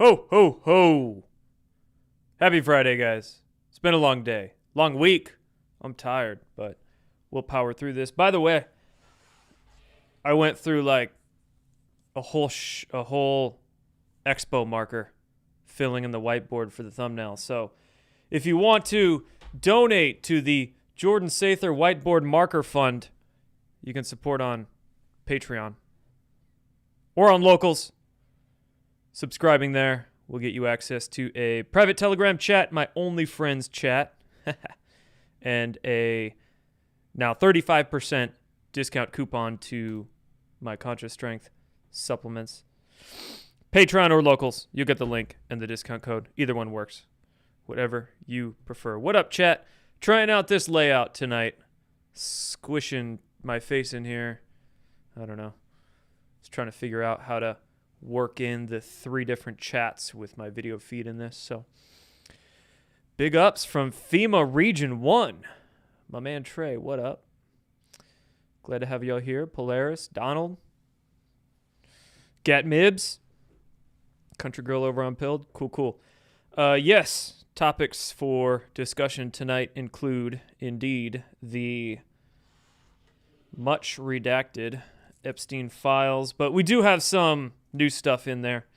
Ho, ho, ho. Happy Friday, guys. It's been a long day. Long week. I'm tired, but we'll power through this. By the way, I went through like a whole expo marker filling in the whiteboard for the thumbnail. So if you want to donate to the Jordan Sather Whiteboard Marker Fund, you can support on Patreon or on Locals. Subscribing there will get you access to a private Telegram chat, my only friends chat, and a now 35% discount coupon to my Conscious Strength supplements. Patreon or Locals, you'll get the link and the discount code. Either one works. Whatever you prefer. What up, chat? Trying out this layout tonight. Squishing my face in here. I don't know. Just trying to figure out how to work in the 3 different chats with my video feed in this. So big ups from FEMA Region 1. My man Trey, what up? Glad to have y'all here. Polaris, Donald, Gat Mibs, Country Girl over on Pilled. Cool. Yes, topics for discussion tonight include, indeed, the much redacted Epstein files, but we do have some new stuff in there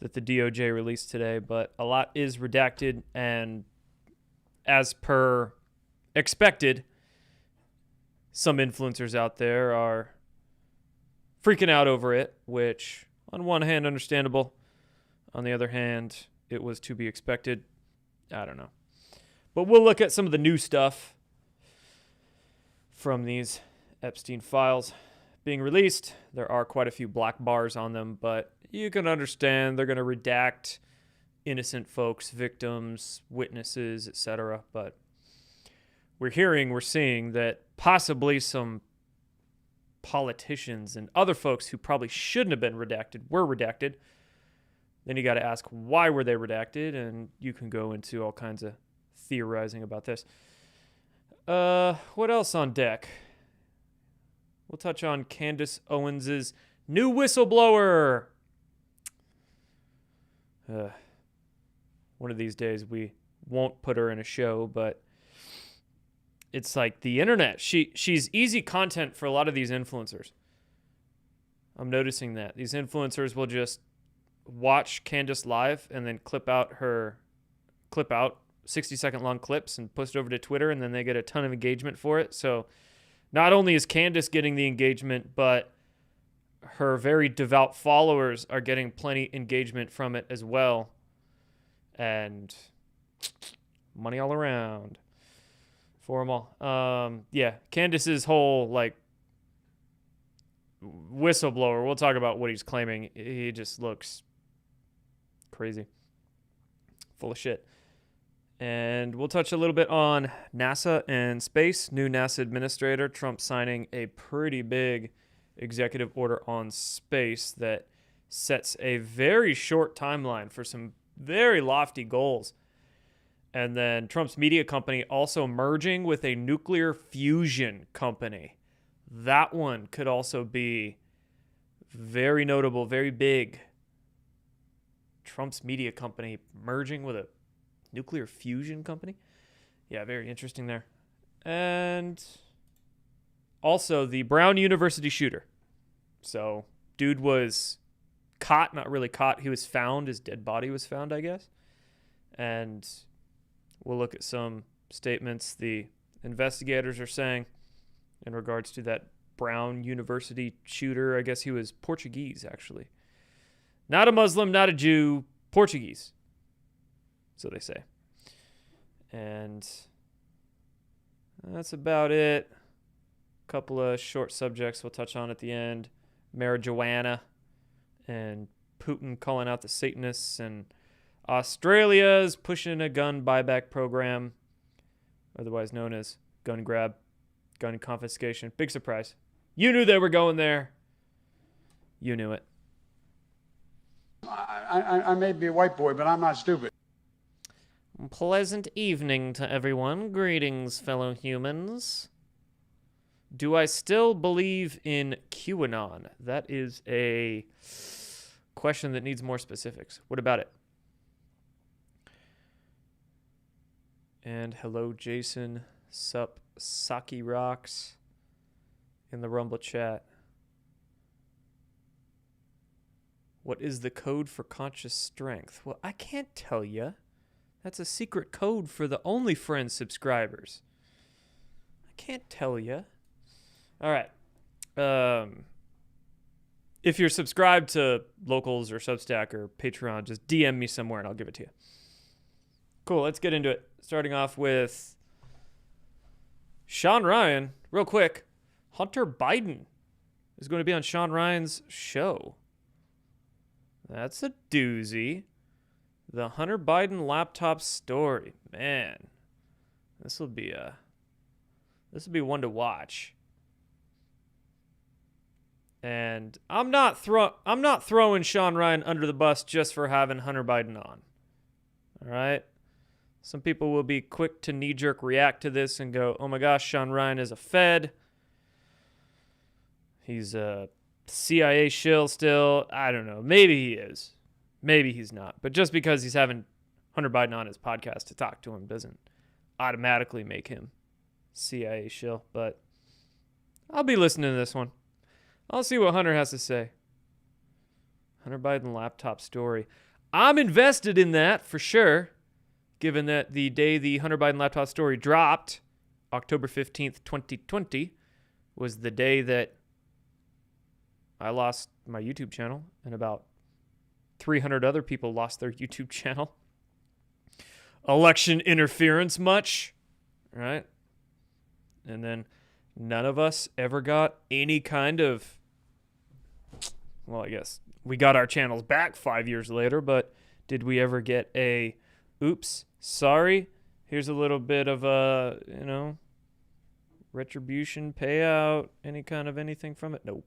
that the DOJ released today, but a lot is redacted, and as per expected, some influencers out there are freaking out over it, which on one hand, understandable. On the other hand, it was to be expected. I don't know. But we'll look at some of the new stuff from these Epstein files being released. There are quite a few black bars on them, but you can understand they're going to redact innocent folks, victims, witnesses, etc. But we're seeing that possibly some politicians and other folks who probably shouldn't have been redacted were redacted. Then you got to ask, why were they redacted? And you can go into all kinds of theorizing about this. What else on deck? We'll touch on Candace Owens' new whistleblower. One of these days we won't put her in a show, but it's like the internet. She's easy content for a lot of these influencers. I'm noticing that. These influencers will just watch Candace live and then clip out 60-second long clips and post it over to Twitter, and then they get a ton of engagement for it. So not only is Candace getting the engagement, but her very devout followers are getting plenty engagement from it as well. And money all around for them all. Yeah, Candace's whole like whistleblower, we'll talk about what he's claiming. He just looks crazy. Full of shit. And we'll touch a little bit on NASA and space. New NASA administrator, Trump signing a pretty big executive order on space that sets a very short timeline for some very lofty goals. And then Trump's media company also merging with a nuclear fusion company. That one could also be very notable, very big. Trump's media company merging with a nuclear fusion company. Yeah, very interesting there. And also the Brown University shooter. So, dude was caught, not really caught. He was found. His dead body was found, I guess. And we'll look at some statements the investigators are saying in regards to that Brown University shooter. I guess he was Portuguese, actually. Not a Muslim, not a Jew, Portuguese. So they say. And that's about it. A couple of short subjects we'll touch on at the end. Marijuana and Putin calling out the Satanists, and Australia's pushing a gun buyback program, otherwise known as gun grab, gun confiscation. Big surprise. You knew they were going there. You knew it. I may be a white boy, but I'm not stupid. Pleasant evening to everyone. Greetings, fellow humans. Do I still believe in QAnon? That is a question that needs more specifics. What about it? And hello, Jason. Sup, Saki Rocks in the Rumble chat. What is the code for conscious strength? Well, I can't tell you. That's a secret code for the OnlyFriends subscribers. I can't tell you. All right. If you're subscribed to Locals or Substack or Patreon, just DM me somewhere and I'll give it to you. Cool, let's get into it. Starting off with Sean Ryan. Real quick, Hunter Biden is going to be on Sean Ryan's show. That's a doozy. The Hunter Biden laptop story. Man, this will be one to watch. And I'm not throwing Sean Ryan under the bus just for having Hunter Biden on. All right? Some people will be quick to knee-jerk react to this and go, "Oh my gosh, Sean Ryan is a Fed. He's a CIA shill still." I don't know. Maybe he is. Maybe he's not. But just because he's having Hunter Biden on his podcast to talk to him doesn't automatically make him CIA shill. But I'll be listening to this one. I'll see what Hunter has to say. Hunter Biden laptop story. I'm invested in that for sure, given that the day the Hunter Biden laptop story dropped, October 15th, 2020, was the day that I lost my YouTube channel and about 300 other people lost their YouTube channel. Election interference much, right? And then none of us ever got any kind of, well, I guess we got our channels back 5 years later, but did we ever get a, oops, sorry, here's a little bit of a, retribution payout, any kind of anything from it? Nope.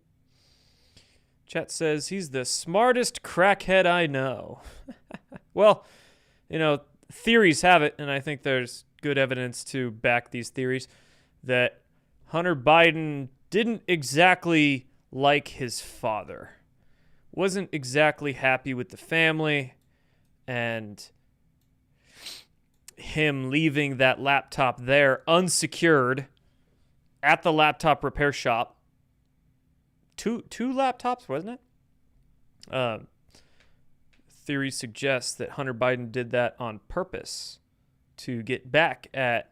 Chat says he's the smartest crackhead I know. Well, theories have it, and I think there's good evidence to back these theories, that Hunter Biden didn't exactly like his father, wasn't exactly happy with the family, and him leaving that laptop there unsecured at the laptop repair shop. Two laptops, wasn't it? Theory suggests that Hunter Biden did that on purpose to get back at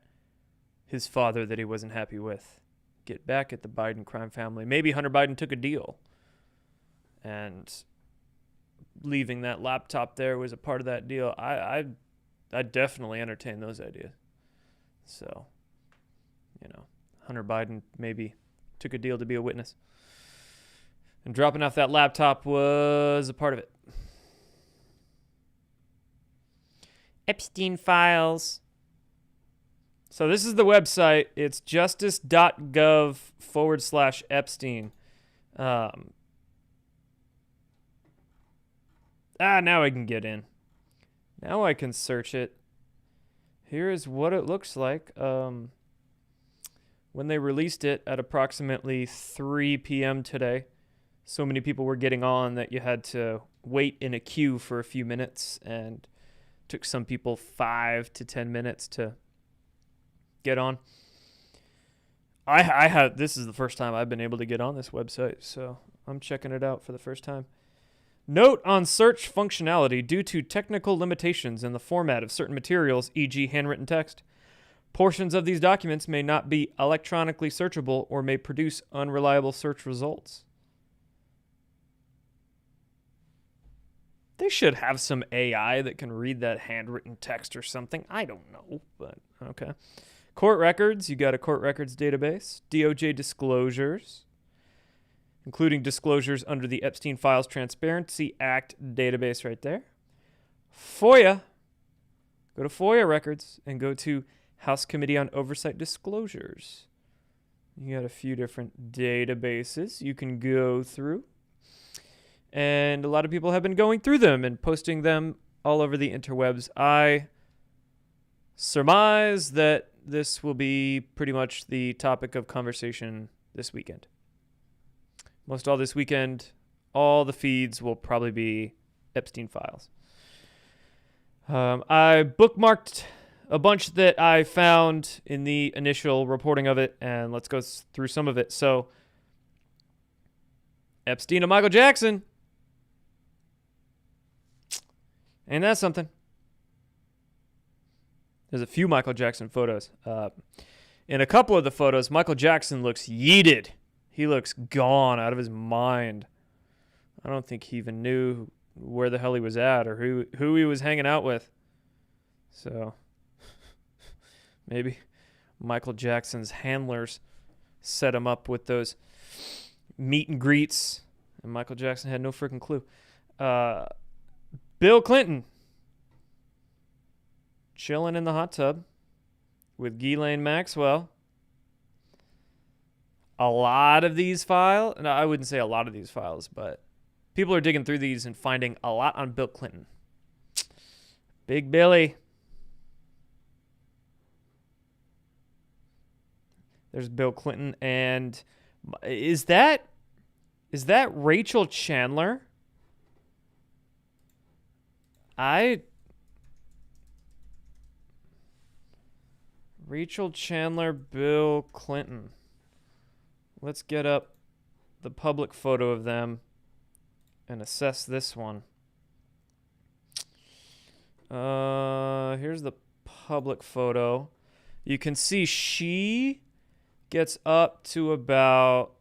his father that he wasn't happy with. Get back at the Biden crime family. Maybe Hunter Biden took a deal, and leaving that laptop there was a part of that deal. I definitely entertain those ideas. So, Hunter Biden maybe took a deal to be a witness. And dropping off that laptop was a part of it. Epstein files. So this is the website. It's justice.gov/Epstein. Now I can get in. Now I can search it. Here is what it looks like. When they released it at approximately 3 p.m. today, so many people were getting on that you had to wait in a queue for a few minutes, and took some people 5 to 10 minutes to get on. This is the first time I've been able to get on this website, so I'm checking it out for the first time. Note on search functionality: due to technical limitations in the format of certain materials, e.g. handwritten text, portions of these documents may not be electronically searchable or may produce unreliable search results. They should have some AI that can read that handwritten text or something. I don't know, but okay. Court records. You got a court records database. DOJ disclosures, including disclosures under the Epstein Files Transparency Act database right there. FOIA. Go to FOIA records and go to House Committee on Oversight Disclosures. You got a few different databases you can go through. And a lot of people have been going through them and posting them all over the interwebs. I surmise that this will be pretty much the topic of conversation this weekend. Most all this weekend, all the feeds will probably be Epstein files. I bookmarked a bunch that I found in the initial reporting of it, and let's go through some of it. So, Epstein and Michael Jackson. Ain't that something? There's a few Michael Jackson photos. In a couple of the photos, Michael Jackson looks yeeted. He looks gone, out of his mind. I don't think he even knew where the hell he was at or who he was hanging out with. So, maybe Michael Jackson's handlers set him up with those meet and greets, and Michael Jackson had no freaking clue. Bill Clinton chilling in the hot tub with Ghislaine Maxwell. A lot of these files, no, I wouldn't say a lot of these files, but people are digging through these and finding a lot on Bill Clinton. Big Billy. There's Bill Clinton, and is that Rachel Chandler? Rachel Chandler, Bill Clinton. Let's get up the public photo of them and assess this one. Here's the public photo. You can see she gets up to about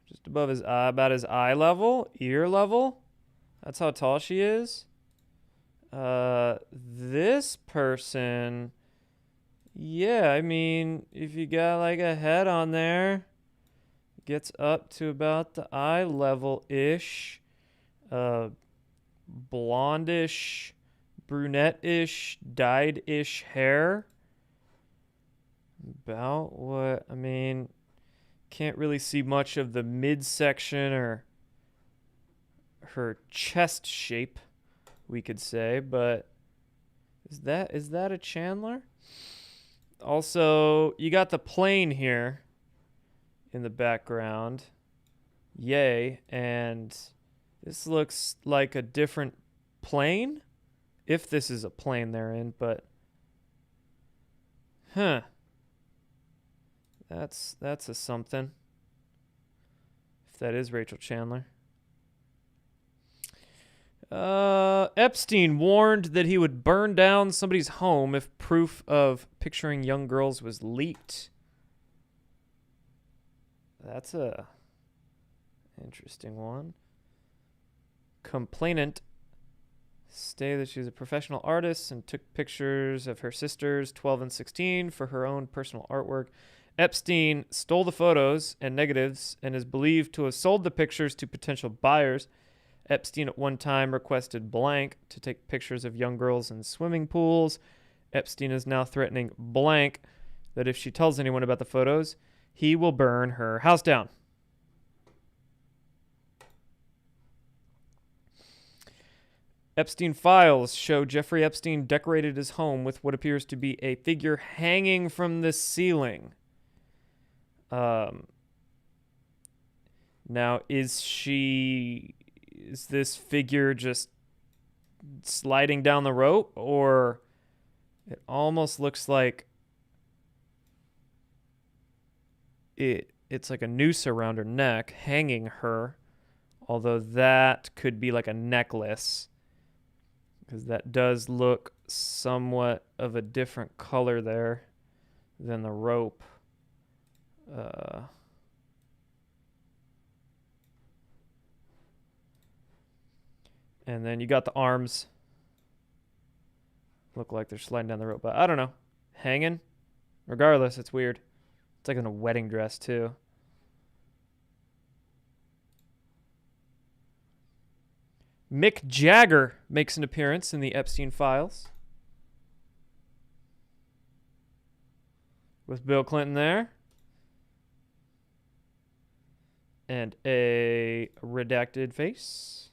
just above his eye, about his eye level, ear level. That's how tall she is. This person, yeah, I mean, if you got like a head on there, gets up to about the eye level-ish. Blondish, brunette-ish, dyed-ish hair. About what, I mean, can't really see much of the midsection or her chest shape, we could say, but is that a Chandler? Also, you got the plane here in the background. Yay, and this looks like a different plane, if this is a plane they're in, but that's a something. If that is Rachel Chandler. Epstein warned that he would burn down somebody's home if proof of picturing young girls was leaked. That's a interesting one. Complainant stated that she was a professional artist and took pictures of her sisters, 12 and 16, for her own personal artwork. Epstein stole the photos and negatives and is believed to have sold the pictures to potential buyers. Epstein at one time requested blank to take pictures of young girls in swimming pools. Epstein is now threatening blank that if she tells anyone about the photos, he will burn her house down. Epstein files show Jeffrey Epstein decorated his home with what appears to be a figure hanging from the ceiling. Now, is this figure just sliding down the rope, or it almost looks like it's like a noose around her neck hanging her, although that could be like a necklace, because that does look somewhat of a different color there than the rope. And then you got the arms. Look like they're sliding down the rope, but I don't know. Hanging? Regardless, it's weird. It's like in a wedding dress, too. Mick Jagger makes an appearance in the Epstein files. With Bill Clinton there. And a redacted face.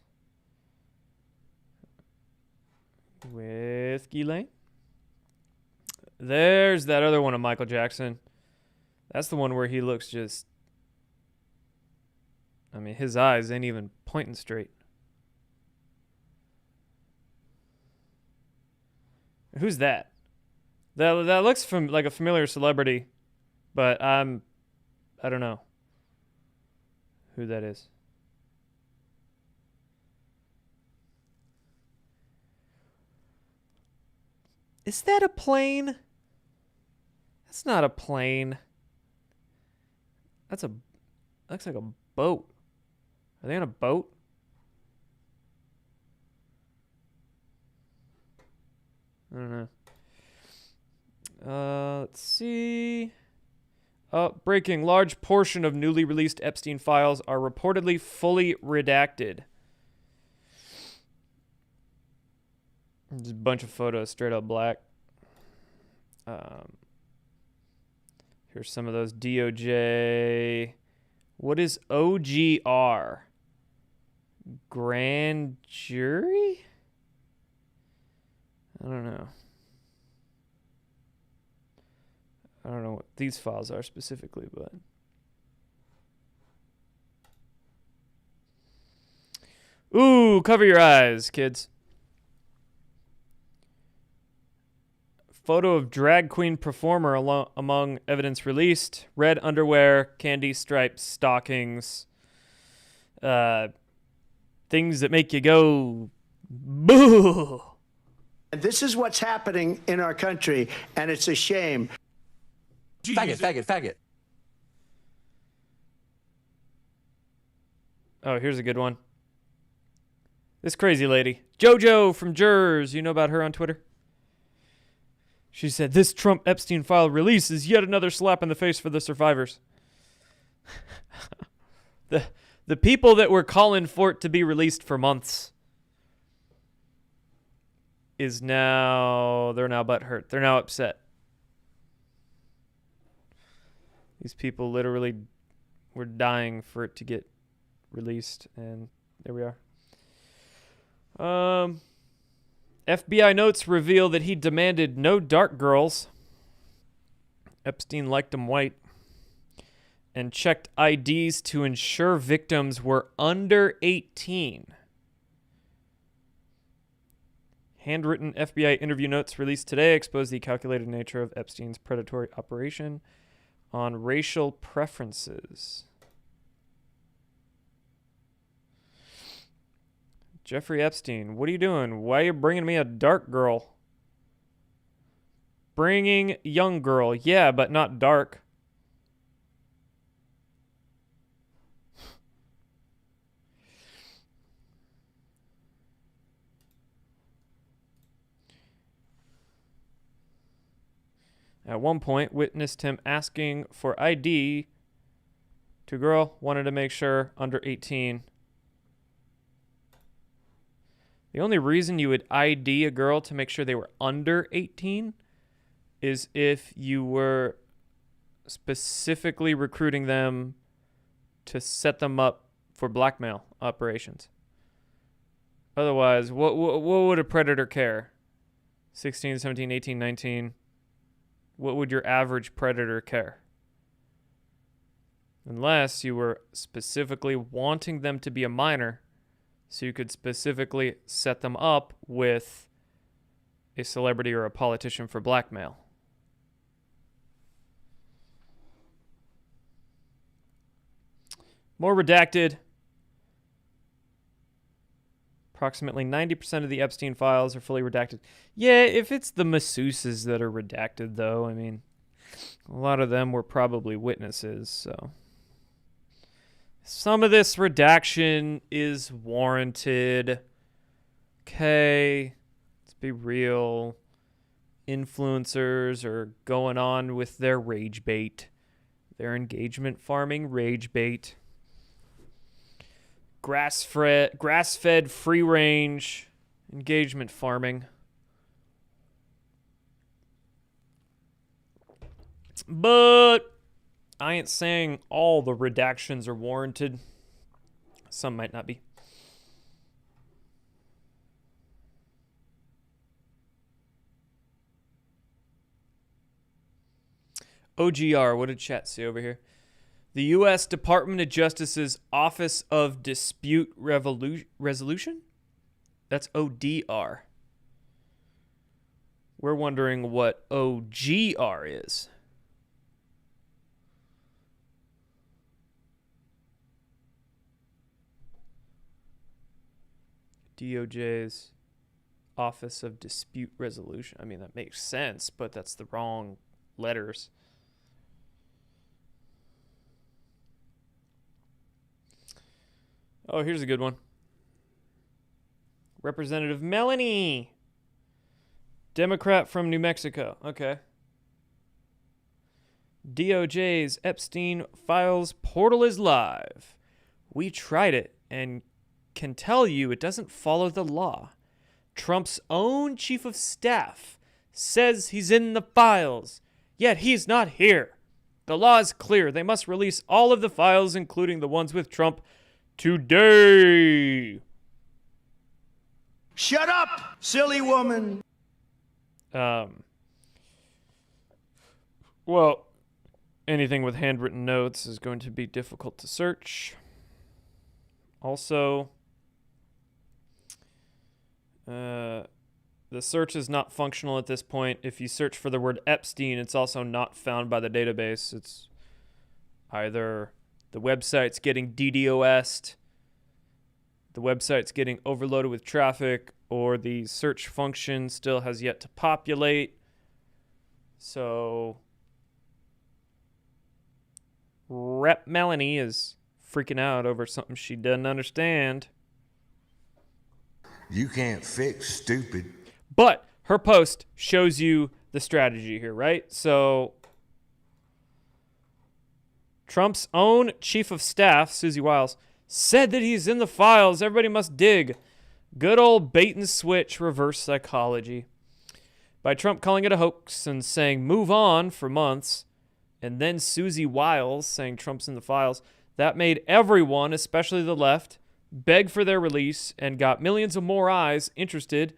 With Ghislaine. There's that other one of Michael Jackson. That's the one where he looks just I mean, his eyes ain't even pointing straight. Who's that? That looks like a familiar celebrity, but I don't know who that is. Is that a plane? That's not a plane. Looks like a boat. Are they on a boat? I don't know. Let's see. Breaking. Large portion of newly released Epstein files are reportedly fully redacted. Just a bunch of photos, straight up black. Here's some of those DOJ. What is OGR? Grand jury? I don't know. I don't know what these files are specifically, but... Ooh, cover your eyes, kids. Photo of drag queen performer among evidence released. Red underwear, candy stripes, stockings. Things that make you go, boo! And this is what's happening in our country, and it's a shame. Faggot. Oh, here's a good one. This crazy lady. JoJo from Jurors. You know about her on Twitter? She said, this Trump Epstein file release is yet another slap in the face for the survivors. The people that were calling for it to be released for months they're now butthurt. They're now upset. These people literally were dying for it to get released, and there we are. FBI notes reveal that he demanded no dark girls. Epstein liked them white. And checked IDs to ensure victims were under 18. Handwritten FBI interview notes released today expose the calculated nature of Epstein's predatory operation on racial preferences. Jeffrey Epstein, what are you doing? Why are you bringing me a dark girl? Bringing young girl, yeah, but not dark. At one point, witnessed him asking for ID to a girl, wanted to make sure under 18. The only reason you would ID a girl to make sure they were under 18 is if you were specifically recruiting them to set them up for blackmail operations. Otherwise, what would a predator care? 16, 17, 18, 19. What would your average predator care? Unless you were specifically wanting them to be a minor, so you could specifically set them up with a celebrity or a politician for blackmail. More redacted. Approximately 90% of the Epstein files are fully redacted. Yeah, if it's the masseuses that are redacted, though, I mean, a lot of them were probably witnesses, so. Some of this redaction is warranted. Okay, let's be real. Influencers are going on with their rage bait. Their engagement farming rage bait. Grass-fed, free-range engagement farming. But I ain't saying all the redactions are warranted. Some might not be. OGR, what did chat say over here? The U.S. Department of Justice's Office of Dispute Resolution? That's ODR. We're wondering what OGR is. DOJ's Office of Dispute Resolution. I mean, that makes sense, but that's the wrong letters. Oh, here's a good one. Representative Melanie, Democrat from New Mexico. Okay. DOJ's Epstein files portal is live. We tried it and can tell you it doesn't follow the law. Trump's own chief of staff says he's in the files, yet he's not here. The law is clear. They must release all of the files, including the ones with Trump, today. Shut up, silly woman. Well, anything with handwritten notes is going to be difficult to search. Also, the search is not functional at this point. If you search for the word Epstein, it's also not found by the database. It's either the website's getting DDoS'd, the website's getting overloaded with traffic, or the search function still has yet to populate. So, Rep Melanie is freaking out over something she doesn't understand. You can't fix stupid. But her post shows you the strategy here, right? So Trump's own chief of staff, Susie Wiles, said that he's in the files. Everybody must dig. Good old bait and switch reverse psychology. By Trump calling it a hoax and saying move on for months, and then Susie Wiles saying Trump's in the files, that made everyone, especially the left, beg for their release and got millions of more eyes interested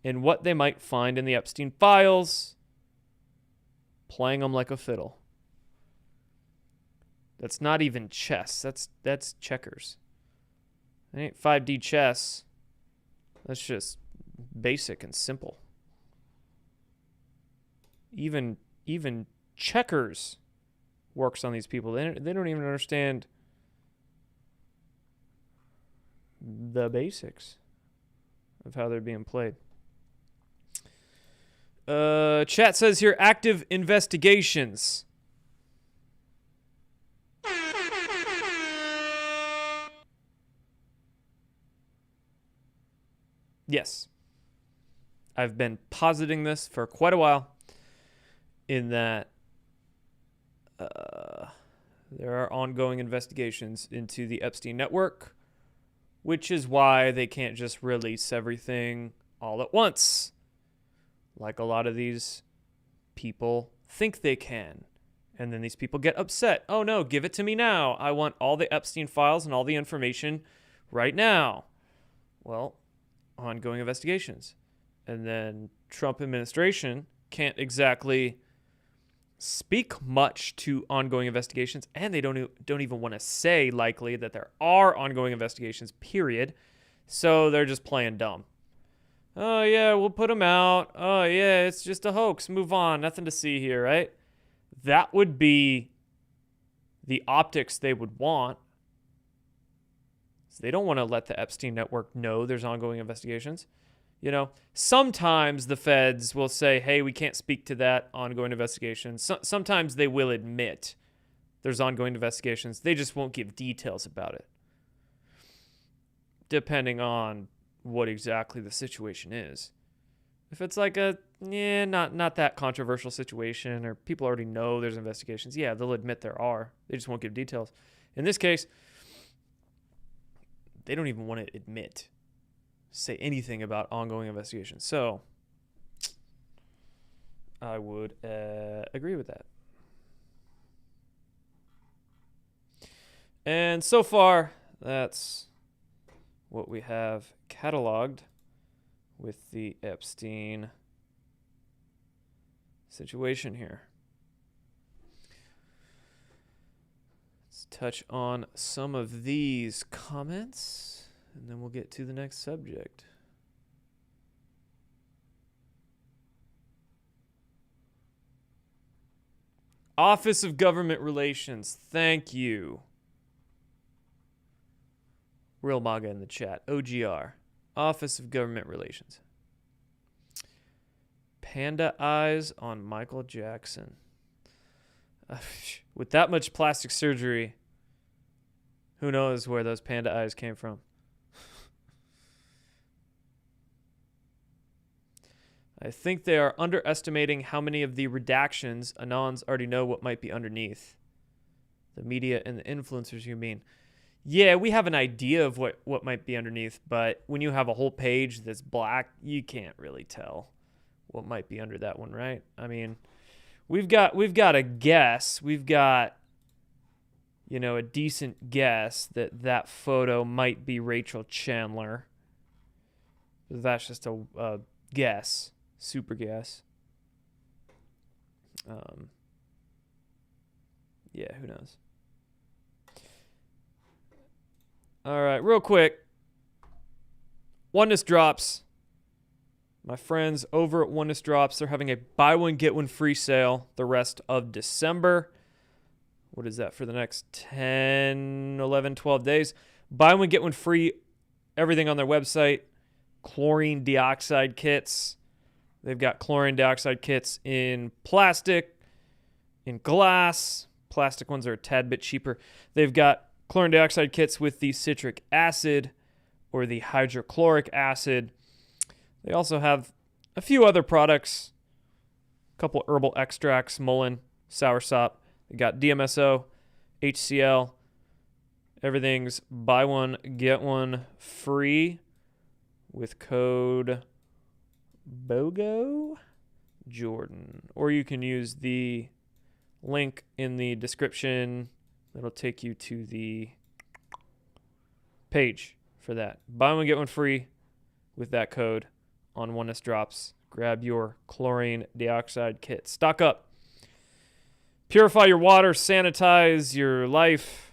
in what they might find in the Epstein files, playing them like a fiddle. That's not even chess. That's checkers. It ain't 5D chess. That's just basic and simple. Even checkers works on these people. They don't even understand the basics of how they're being played. Chat says here, active investigations. Yes. I've been positing this for quite a while, in that there are ongoing investigations into the Epstein network, which is why they can't just release everything all at once, like a lot of these people think they can. And then these people get upset. Oh no, give it to me now. I want all the Epstein files and all the information right now. Well, ongoing investigations. And then Trump administration can't exactly speak much to ongoing investigations, and they don't even want to say likely that there are ongoing investigations, period. So they're just playing dumb. Oh yeah, we'll put them out. Oh yeah, it's just a hoax. Move on. Nothing to see here, right? That would be the optics they would want. So they don't want to let the Epstein network know there's ongoing investigations. You know, sometimes the feds will say, hey, we can't speak to that ongoing investigation. Sometimes they will admit there's ongoing investigations. They just won't give details about it, depending on what exactly the situation is. If it's like a, not that controversial situation, or people already know there's investigations, yeah, they'll admit there are. They just won't give details. In this case, they don't even want to say anything about ongoing investigations. So I would agree with that. And so far, that's what we have cataloged with the Epstein situation here. Let's touch on some of these comments, and then we'll get to the next subject. Office of Government Relations, thank you. Real MAGA in the chat. OGR. Office of Government Relations. Panda eyes on Michael Jackson. With that much plastic surgery, who knows where those panda eyes came from? I think they are underestimating how many of the redactions Anons already know what might be underneath. The media and the influencers, you mean? Yeah, we have an idea of what might be underneath, but when you have a whole page that's black, you can't really tell what might be under that one, right? I mean, we've got a guess. We've got, you know, a decent guess that photo might be Rachel Chandler. That's just a guess. Super guess. Yeah, who knows? All right, real quick. Oneness drops. My friends over at Oneness drops, they're having a buy one, get one free sale the rest of December. What is that for the next 10, 11, 12 days? Buy one, get one free. Everything on their website. Chlorine dioxide kits. They've got chlorine dioxide kits in plastic, in glass. Plastic ones are a tad bit cheaper. They've got chlorine dioxide kits with the citric acid or the hydrochloric acid. They also have a few other products, a couple herbal extracts, mullein, soursop. They got DMSO, HCl. Everything's buy one, get one free with code BOGO Jordan. Or you can use the link in the description. That'll take you to the page for that. Buy one, get one free with that code on Oneness Drops. Grab your chlorine dioxide kit. Stock up. Purify your water. Sanitize your life.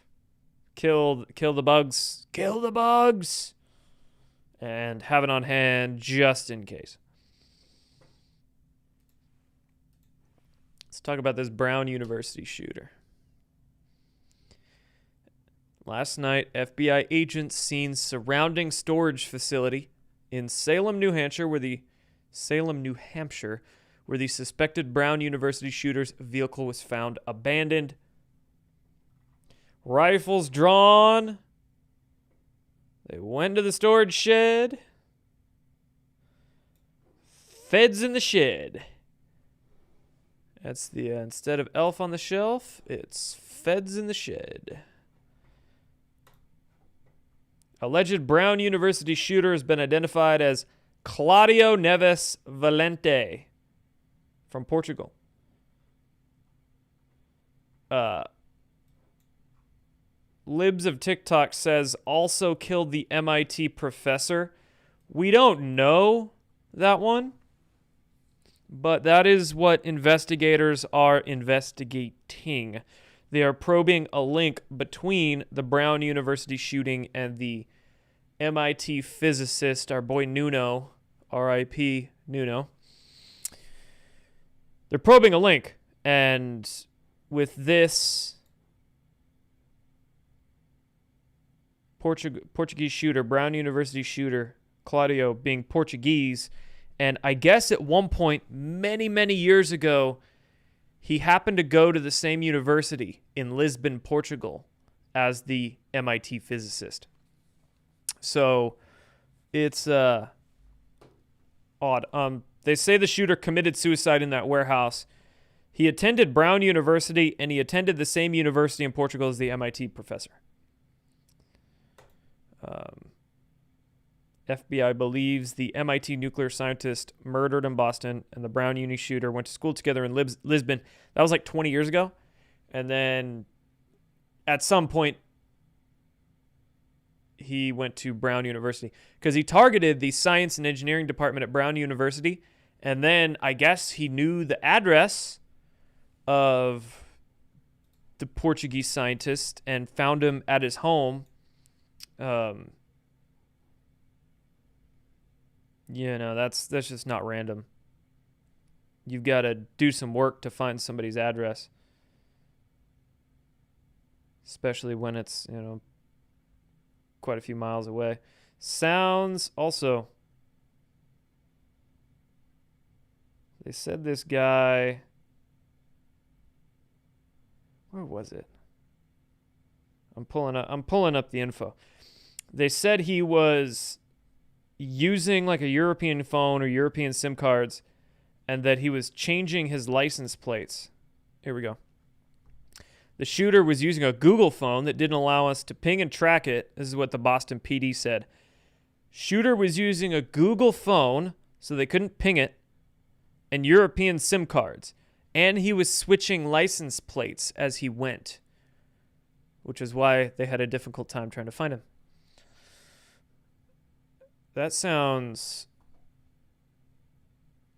Kill the bugs. Kill the bugs. And have it on hand just in case. Let's talk about this Brown University shooter. Last night, FBI agents seen surrounding storage facility in Salem, New Hampshire, where the suspected Brown University shooter's vehicle was found abandoned. Rifles drawn. They went to the storage shed. Feds in the shed. That's the instead of elf on the shelf, it's feds in the shed. Alleged Brown University shooter has been identified as Claudio Neves Valente from Portugal. Libs of TikTok says also killed the MIT professor. We don't know that one, but that is what investigators are investigating. They are probing a link between the Brown University shooting and the MIT physicist, our boy Nuno, R.I.P. Nuno. They're probing a link, and with this Portuguese shooter, Brown University shooter, Claudio being Portuguese, and I guess at one point, many, many years ago, he happened to go to the same university in Lisbon, Portugal, as the MIT physicist. So it's odd. They say the shooter committed suicide in that warehouse. He attended Brown University, and he attended the same university in Portugal as the MIT professor. FBI believes the MIT nuclear scientist murdered in Boston and the Brown Uni shooter went to school together in Lisbon. That was like 20 years ago. And then at some point, he went to Brown University because he targeted the science and engineering department at Brown University. And then I guess he knew the address of the Portuguese scientist and found him at his home. That's just not random. You've got to do some work to find somebody's address, especially when it's, quite a few miles away. Sounds also, they said this guy, where was it? I'm pulling up the info. They said he was using like a European phone or European SIM cards, and that he was changing his license plates. Here we go. The shooter was using a Google phone that didn't allow us to ping and track it. This is what the Boston PD said. Shooter was using a Google phone, so they couldn't ping it, and European SIM cards. And he was switching license plates as he went, which is why they had a difficult time trying to find him. That sounds...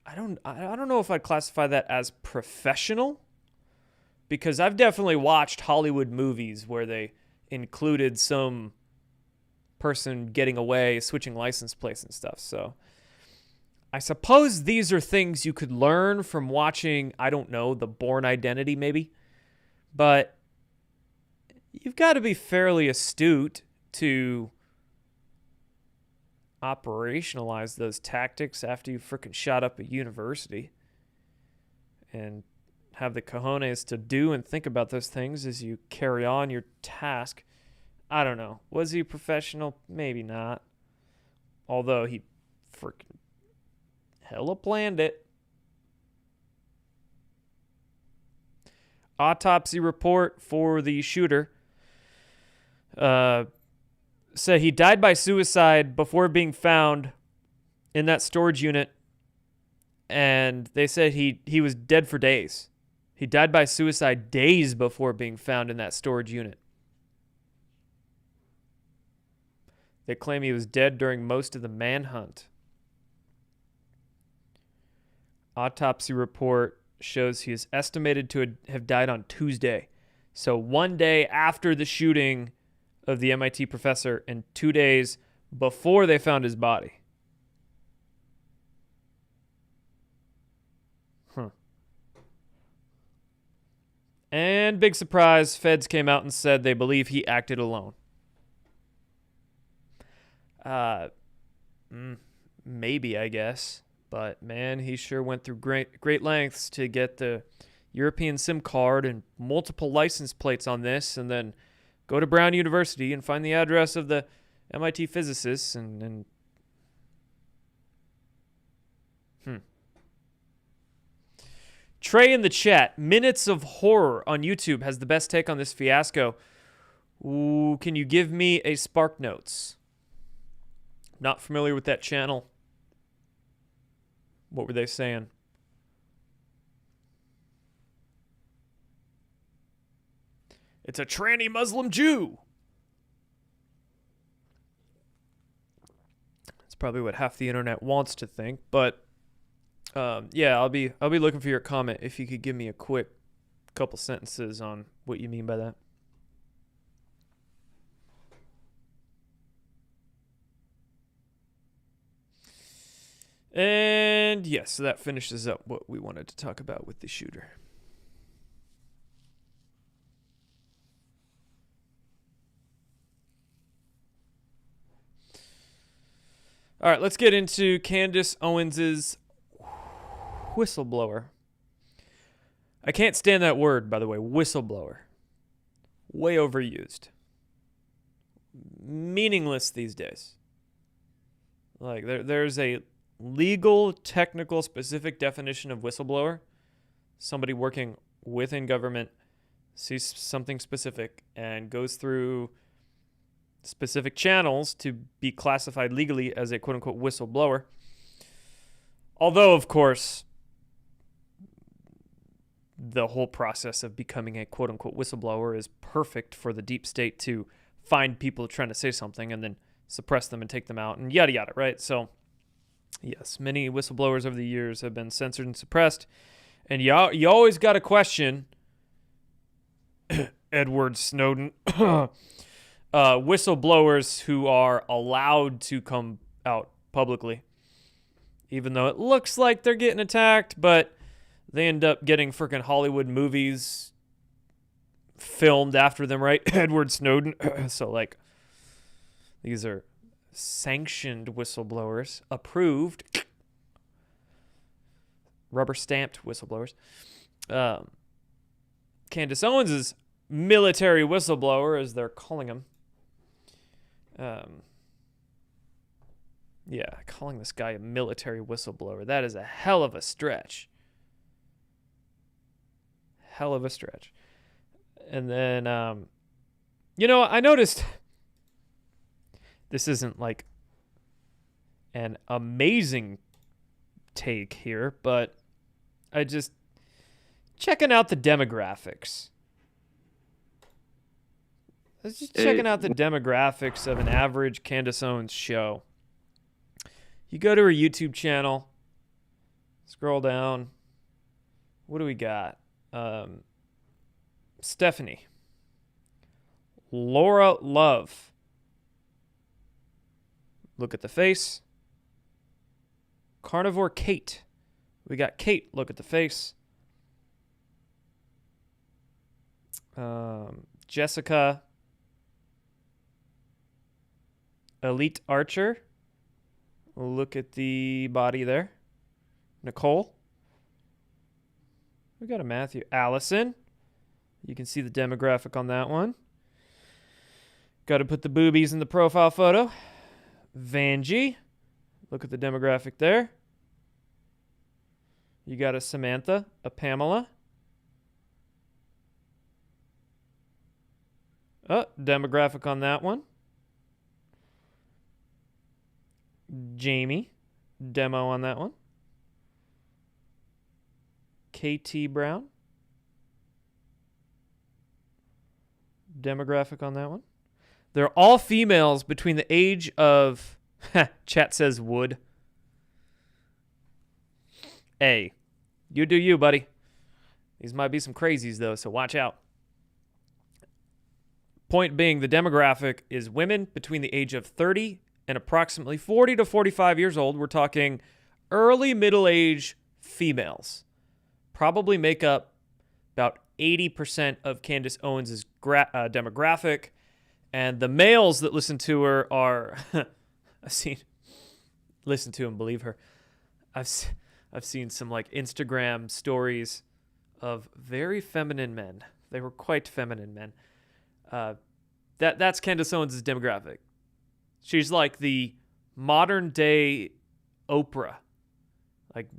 I don't know if I'd classify that as professional, because I've definitely watched Hollywood movies where they included some person getting away, switching license plates and stuff. So I suppose these are things you could learn from watching, I don't know, The Bourne Identity maybe. But you've got to be fairly astute to operationalize those tactics after you frickin' shot up a university, and have the cojones to do and think about those things as you carry on your task. I don't know. Was he professional? Maybe not. Although he frickin' hella planned it. Autopsy report for the shooter said he died by suicide before being found in that storage unit, and they said he was dead for days. He died by suicide days before being found in that storage unit. They claim he was dead during most of the manhunt. Autopsy report shows he is estimated to have died on Tuesday. So 1 day after the shooting of the MIT professor and 2 days before they found his body. And big surprise, feds came out and said they believe he acted alone. Maybe, I guess. But man, he sure went through great lengths to get the European SIM card and multiple license plates on this, and then go to Brown University and find the address of the MIT physicists and Trey in the chat, Minutes of Horror on YouTube has the best take on this fiasco. Ooh, can you give me a Spark Notes? Not familiar with that channel. What were they saying? It's a tranny Muslim Jew. That's probably what half the internet wants to think, but yeah, I'll be looking for your comment if you could give me a quick couple sentences on what you mean by that. And yes, so that finishes up what we wanted to talk about with the shooter. All right, let's get into Candace Owens's whistleblower. I can't stand that word, by the way, whistleblower. Way overused. Meaningless these days. Like, there's a legal, technical, specific definition of whistleblower. Somebody working within government sees something specific and goes through specific channels to be classified legally as a quote-unquote whistleblower. Although, of course, the whole process of becoming a quote-unquote whistleblower is perfect for the deep state to find people trying to say something and then suppress them and take them out and yada yada, right? So, yes, many whistleblowers over the years have been censored and suppressed. And you always got to question, Edward Snowden, whistleblowers who are allowed to come out publicly, even though it looks like they're getting attacked, but they end up getting freaking Hollywood movies filmed after them, right? Edward Snowden. So, like, these are sanctioned whistleblowers, approved, rubber stamped whistleblowers. Candace Owens is military whistleblower, as they're calling him. Yeah, calling this guy a military whistleblower, that is a hell of a stretch. Hell of a stretch. And then, I noticed this isn't like an amazing take here, but I just checking out the demographics. I was just checking out the demographics of an average Candace Owens show. You go to her YouTube channel, scroll down. What do we got? Stephanie. Laura Love. Look at the face. Carnivore Kate. We got Kate. Look at the face. Jessica. Elite Archer. Look at the body there. Nicole. We got a Matthew. Allison. You can see the demographic on that one. Got to put the boobies in the profile photo. Vanjie. Look at the demographic there. You got a Samantha, a Pamela. Oh, demographic on that one. Jamie. Demo on that one. KT Brown. Demographic on that one. They're all females between the age of... Chat says wood. Hey, you do you, buddy. These might be some crazies, though, so watch out. Point being, the demographic is women between the age of 30 and approximately 40 to 45 years old. We're talking early middle age females. Probably make up about 80% of Candace Owens' demographic. And the males that listen to her are... listen to and believe her. I've seen some like Instagram stories of very feminine men. They were quite feminine men. That's Candace Owens' demographic. She's like the modern day Oprah. Like,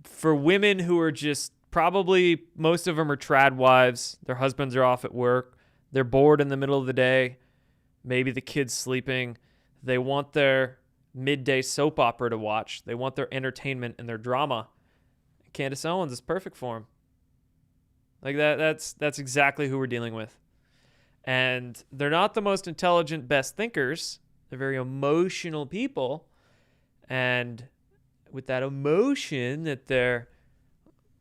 for women who are just probably, most of them are trad wives. Their husbands are off at work. They're bored in the middle of the day. Maybe the kid's sleeping. They want their midday soap opera to watch. They want their entertainment and their drama. Candace Owens is perfect for them. Like that's exactly who we're dealing with. And they're not the most intelligent, best thinkers. They're very emotional people. And with that emotion that they're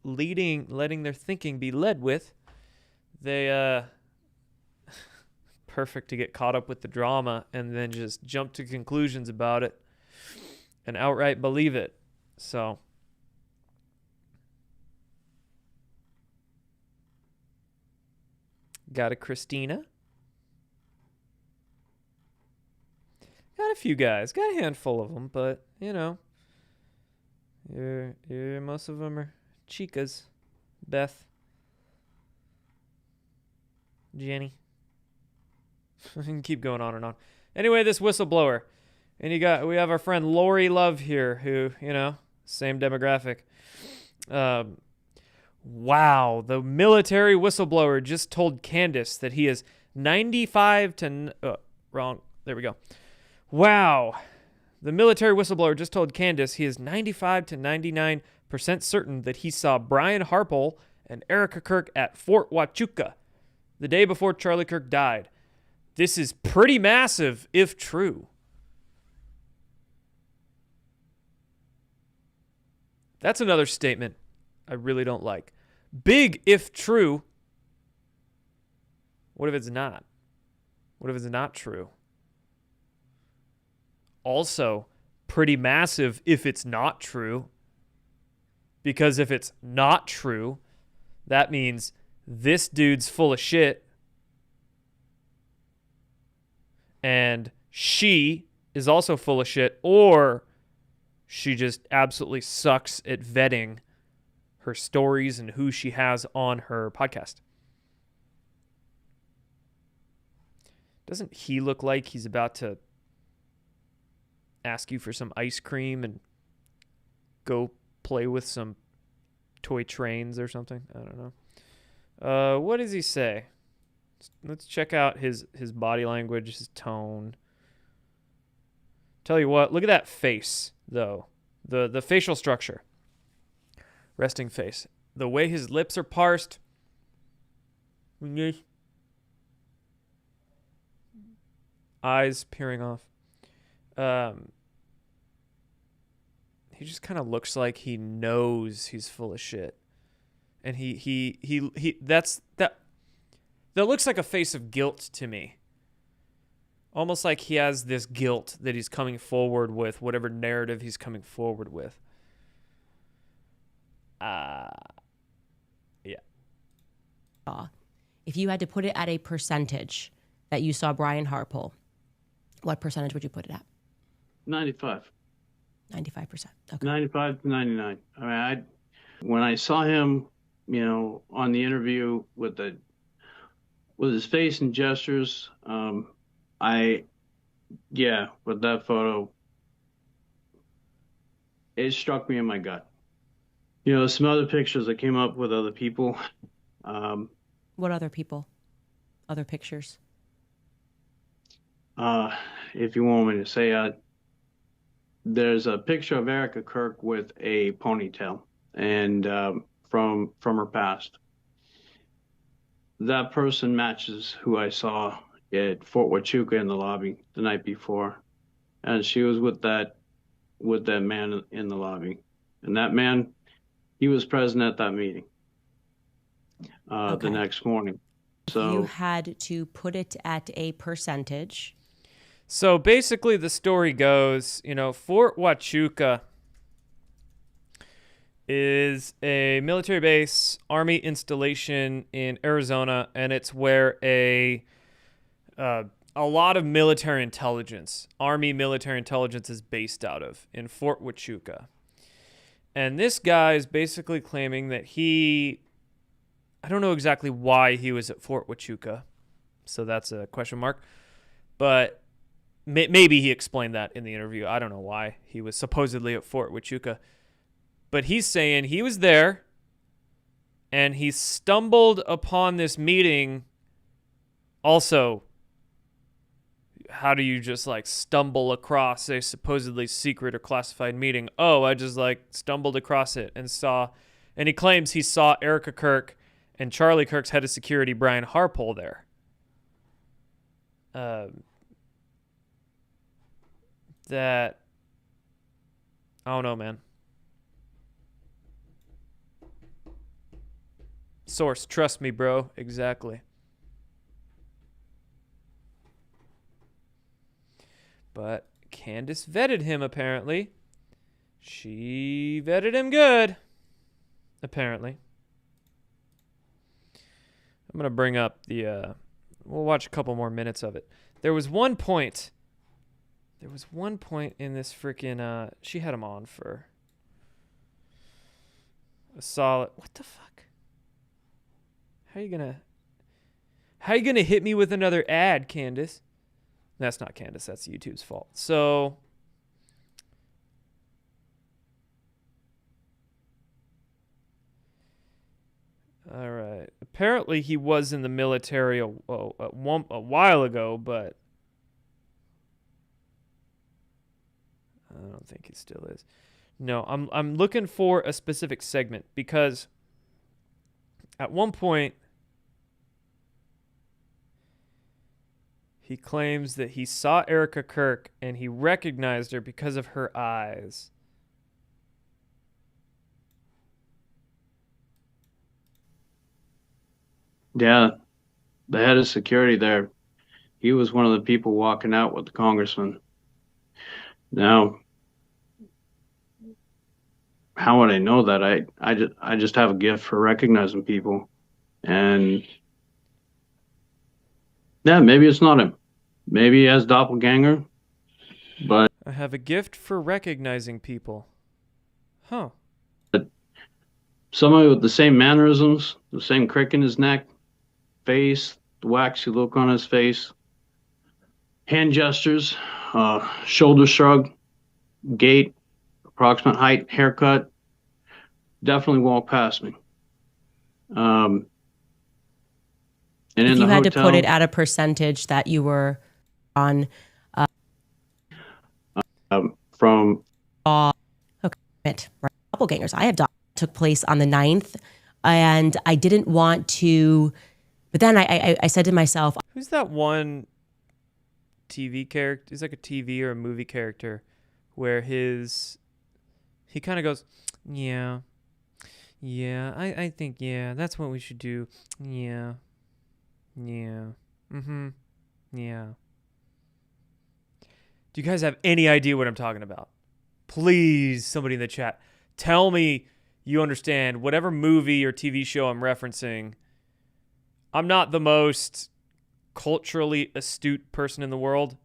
letting their thinking be led with, they perfect to get caught up with the drama and then just jump to conclusions about it and outright believe it. So got a Christina. Got a few guys. Got a handful of them, but you're most of them are chicas. Beth. Jenny. I can keep going on and on. Anyway, this whistleblower. And we have our friend Lori Love here, who, same demographic. Wow, the military whistleblower just told Candace that he is 95 to... wrong. There we go. Wow. The military whistleblower just told Candace he is 95 to 99% certain that he saw Brian Harpole and Erica Kirk at Fort Huachuca the day before Charlie Kirk died. This is pretty massive, if true. That's another statement I really don't like. Big, if true. What if it's not? What if it's not true? Also, pretty massive if it's not true. Because if it's not true, that means this dude's full of shit. And she is also full of shit. Or she just absolutely sucks at vetting her stories and who she has on her podcast. Doesn't he look like he's about to ask you for some ice cream and go play with some toy trains or something? I don't know. What does he say? Let's check out his body language, his tone. Tell you what, look at that face, though. The facial structure. Resting face. The way his lips are parsed. Eyes peering off. He just kind of looks like he knows he's full of shit. And he that looks like a face of guilt to me. Almost like he has this guilt that he's coming forward with, whatever narrative he's coming forward with. Yeah. If you had to put it at a percentage that you saw Brian Harpole, what percentage would you put it at? 95. 95%. Okay. 95 to 99. I mean, when I saw him, on the interview with his face and gestures, with that photo, it struck me in my gut. Some other pictures that came up with other people. What other people? Other pictures? If you want me to say, there's a picture of Erica Kirk with a ponytail, and from her past. That person matches who I saw at Fort Huachuca in the lobby the night before, and she was with that man in the lobby, and that man, he was present at that meeting the next morning. So you had to put it at a percentage. So basically the story goes, Fort Huachuca is a military base, army installation in Arizona, and it's where a lot of military intelligence, army military intelligence is based out of, in Fort Huachuca. And this guy is basically claiming that I don't know exactly why he was at Fort Huachuca, so that's a question mark, but maybe he explained that in the interview. I don't know why he was supposedly at Fort Huachuca. But he's saying he was there and he stumbled upon this meeting. Also, how do you just stumble across a supposedly secret or classified meeting? Oh, I just stumbled across it and he claims he saw Erica Kirk and Charlie Kirk's head of security, Brian Harpole, there. That, I don't know, man. Source, trust me, bro. Exactly. But Candace vetted him, apparently. She vetted him good. Apparently. I'm going to bring up we'll watch a couple more minutes of it. There was one point in this freaking, she had him on for a solid, what the fuck? How you gonna hit me with another ad, Candace? That's not Candace, that's YouTube's fault. So, all right. Apparently he was in the military a while ago, but I don't think he still is. No, I'm looking for a specific segment because at one point he claims that he saw Erica Kirk and he recognized her because of her eyes. Yeah, the head of security there, he was one of the people walking out with the congressman. Now, how would I know that? I just have a gift for recognizing people, and yeah, maybe it's not him. Maybe he has doppelganger, but I have a gift for recognizing people. Huh. somebody with the same mannerisms, the same crick in his neck, face, the waxy look on his face, hand gestures, shoulder shrug, gait, approximate height, haircut, definitely walked past me. And If in you the had to hotel, put it at a percentage that you were on, from right, doppelgangers. I have took place on the 9th, and I didn't want to, but then I said to myself, Who's that one TV character? He's like a TV or a movie character where he kind of goes, yeah, I think, yeah, that's what we should do. Yeah, mm-hmm, yeah. Do you guys have any idea what I'm talking about? Please, somebody in the chat, tell me you understand whatever movie or TV show I'm referencing. I'm not the most culturally astute person in the world.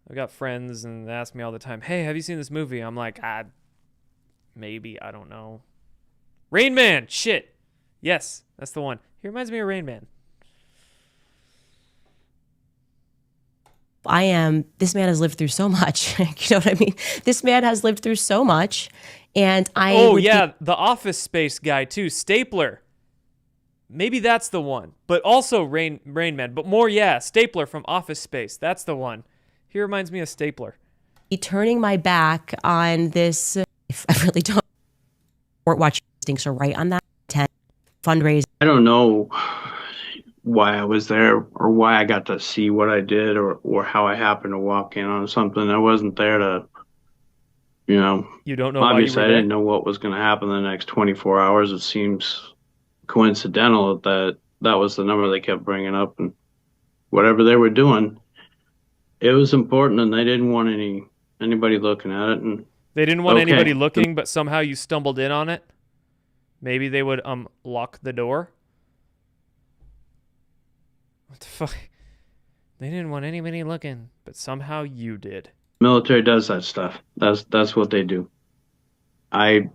I've got friends and they ask me all the time, hey, have you seen this movie? I'm like, maybe, I don't know. Rain Man, shit. Yes, that's the one. He reminds me of Rain Man. This man has lived through so much. You know what I mean? This man has lived through so much. And The Office Space guy too, Stapler. Maybe that's the one. But also Rain Man. But more, Stapler from Office Space. That's the one. He reminds me of Stapler. Turning my back on this, I really don't. Watch instincts are right on that. 10 fundraising. I don't know why I was there or why I got to see what I did or how I happened to walk in on something. I wasn't there to, You don't know obviously why I you were didn't know what was going to happen in the next 24 hours. It seems coincidental that was the number they kept bringing up, and whatever they were doing, it was important, and they didn't want anybody looking at it. And They didn't want anybody looking, but somehow you stumbled in on it. Maybe they would lock the door. What the fuck? They didn't want anybody looking, but somehow you did. Military does that stuff. That's what they do. I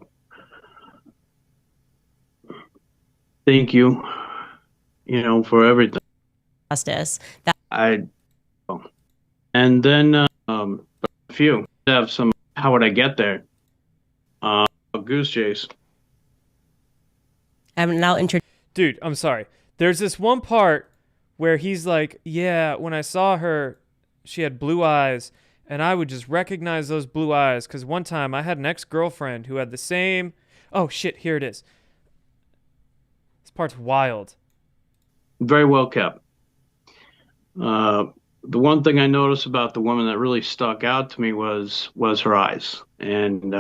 thank you, for everything. Justice. And then a few have some. How would I get there? A goose chase. I'm now Dude, I'm sorry. There's this one part where he's like, yeah, when I saw her, she had blue eyes, and I would just recognize those blue eyes, because one time I had an ex-girlfriend who had the same... Oh, shit, here it is. This part's wild. Very well kept. The one thing I noticed about the woman that really stuck out to me was her eyes. And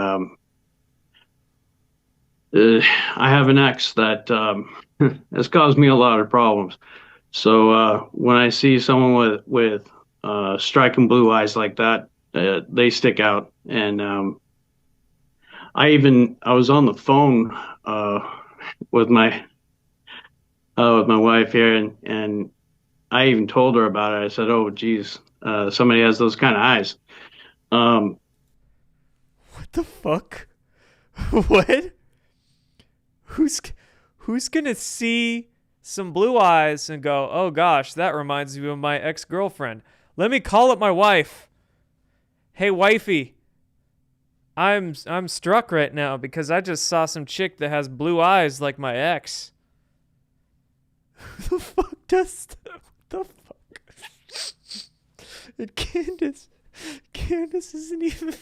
I have an ex that has caused me a lot of problems. So when I see someone with striking blue eyes like that, they stick out. And I was on the phone with my wife here, and I even told her about it. I said, "Oh, geez, somebody has those kind of eyes." What the fuck? What? Who's gonna see some blue eyes and go, oh gosh, that reminds me of my ex-girlfriend. Let me call up my wife. Hey, wifey, I'm struck right now because I just saw some chick that has blue eyes like my ex. Who the fuck does that? What the fuck? And Candace isn't even...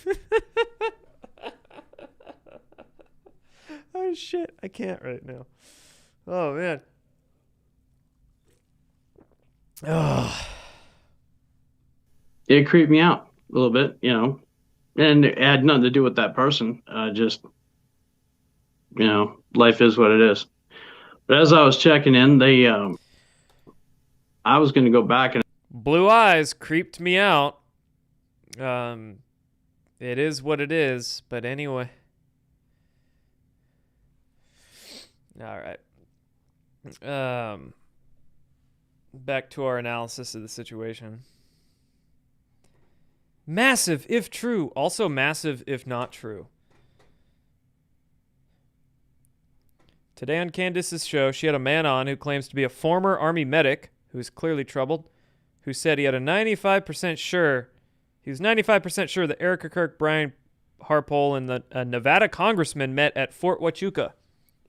Oh shit, I can't right now. Oh man. Oh. It creeped me out a little bit, and it had nothing to do with that person. Just, life is what it is. But as I was checking in, they I was going to go back and Blue eyes creeped me out. It is what it is, but anyway. All right. Back to our analysis of the situation. Massive if true, also massive if not true. Today on Candace's show, she had a man on who claims to be a former Army medic who is clearly troubled, who said he was 95% sure that Erica Kirk, Brian Harpole, and a Nevada congressman met at Fort Huachuca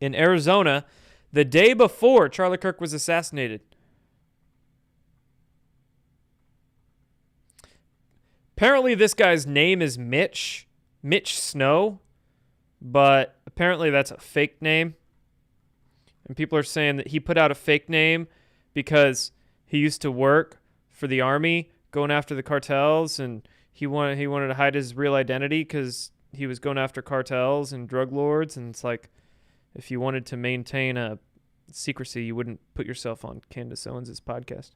in Arizona the day before Charlie Kirk was assassinated. Apparently this guy's name is Mitch Snow, but apparently that's a fake name. And people are saying that he put out a fake name because he used to work for the Army going after the cartels, and he wanted to hide his real identity because he was going after cartels and drug lords. And it's like, if you wanted to maintain a secrecy, you wouldn't put yourself on Candace Owens' podcast.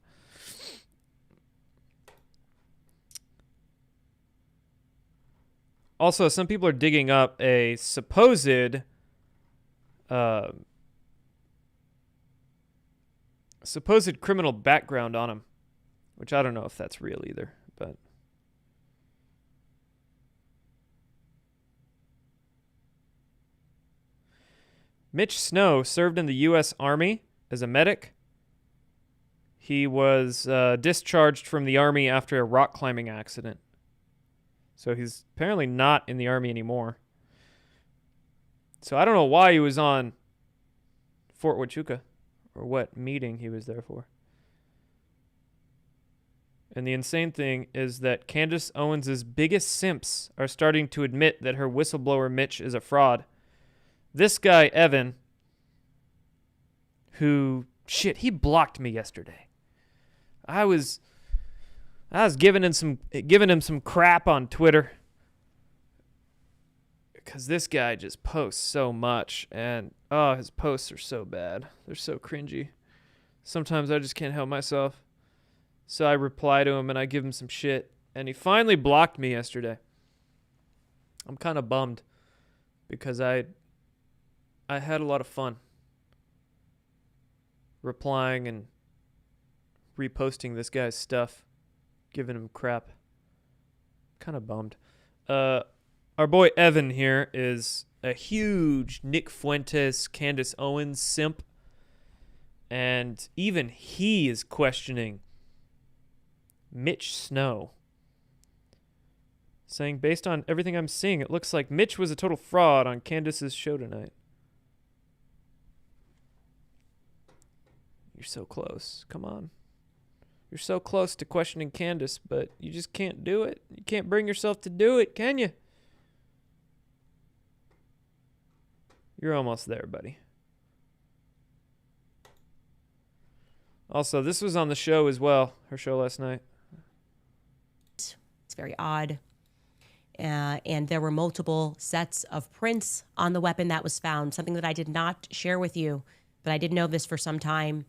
Also, some people are digging up a supposed criminal background on him, which I don't know if that's real either, but Mitch Snow served in the U.S. Army as a medic. He was discharged from the Army after a rock climbing accident. So he's apparently not in the Army anymore. So I don't know why he was on Fort Huachuca or what meeting he was there for. And the insane thing is that Candace Owens' biggest simps are starting to admit that her whistleblower Mitch is a fraud. This guy, Evan, who, he blocked me yesterday. I was giving him some crap on Twitter because this guy just posts so much, and his posts are so bad. They're so cringy. Sometimes I just can't help myself. So I reply to him and I give him some shit, and he finally blocked me yesterday. I'm kind of bummed because I had a lot of fun replying and reposting this guy's stuff, giving him crap. Kind of bummed. Our boy Evan here is a huge Nick Fuentes, Candace Owens simp, and even he is questioning Mitch Snow, saying, based on everything I'm seeing, it looks like Mitch was a total fraud on Candace's show tonight. You're so close. Come on. You're so close to questioning Candace, but you just can't do it. You can't bring yourself to do it, can you? You're almost there, buddy. Also, this was on the show as well, her show last night. It's very odd. And there were multiple sets of prints on the weapon that was found, something that I did not share with you, but I did know this for some time,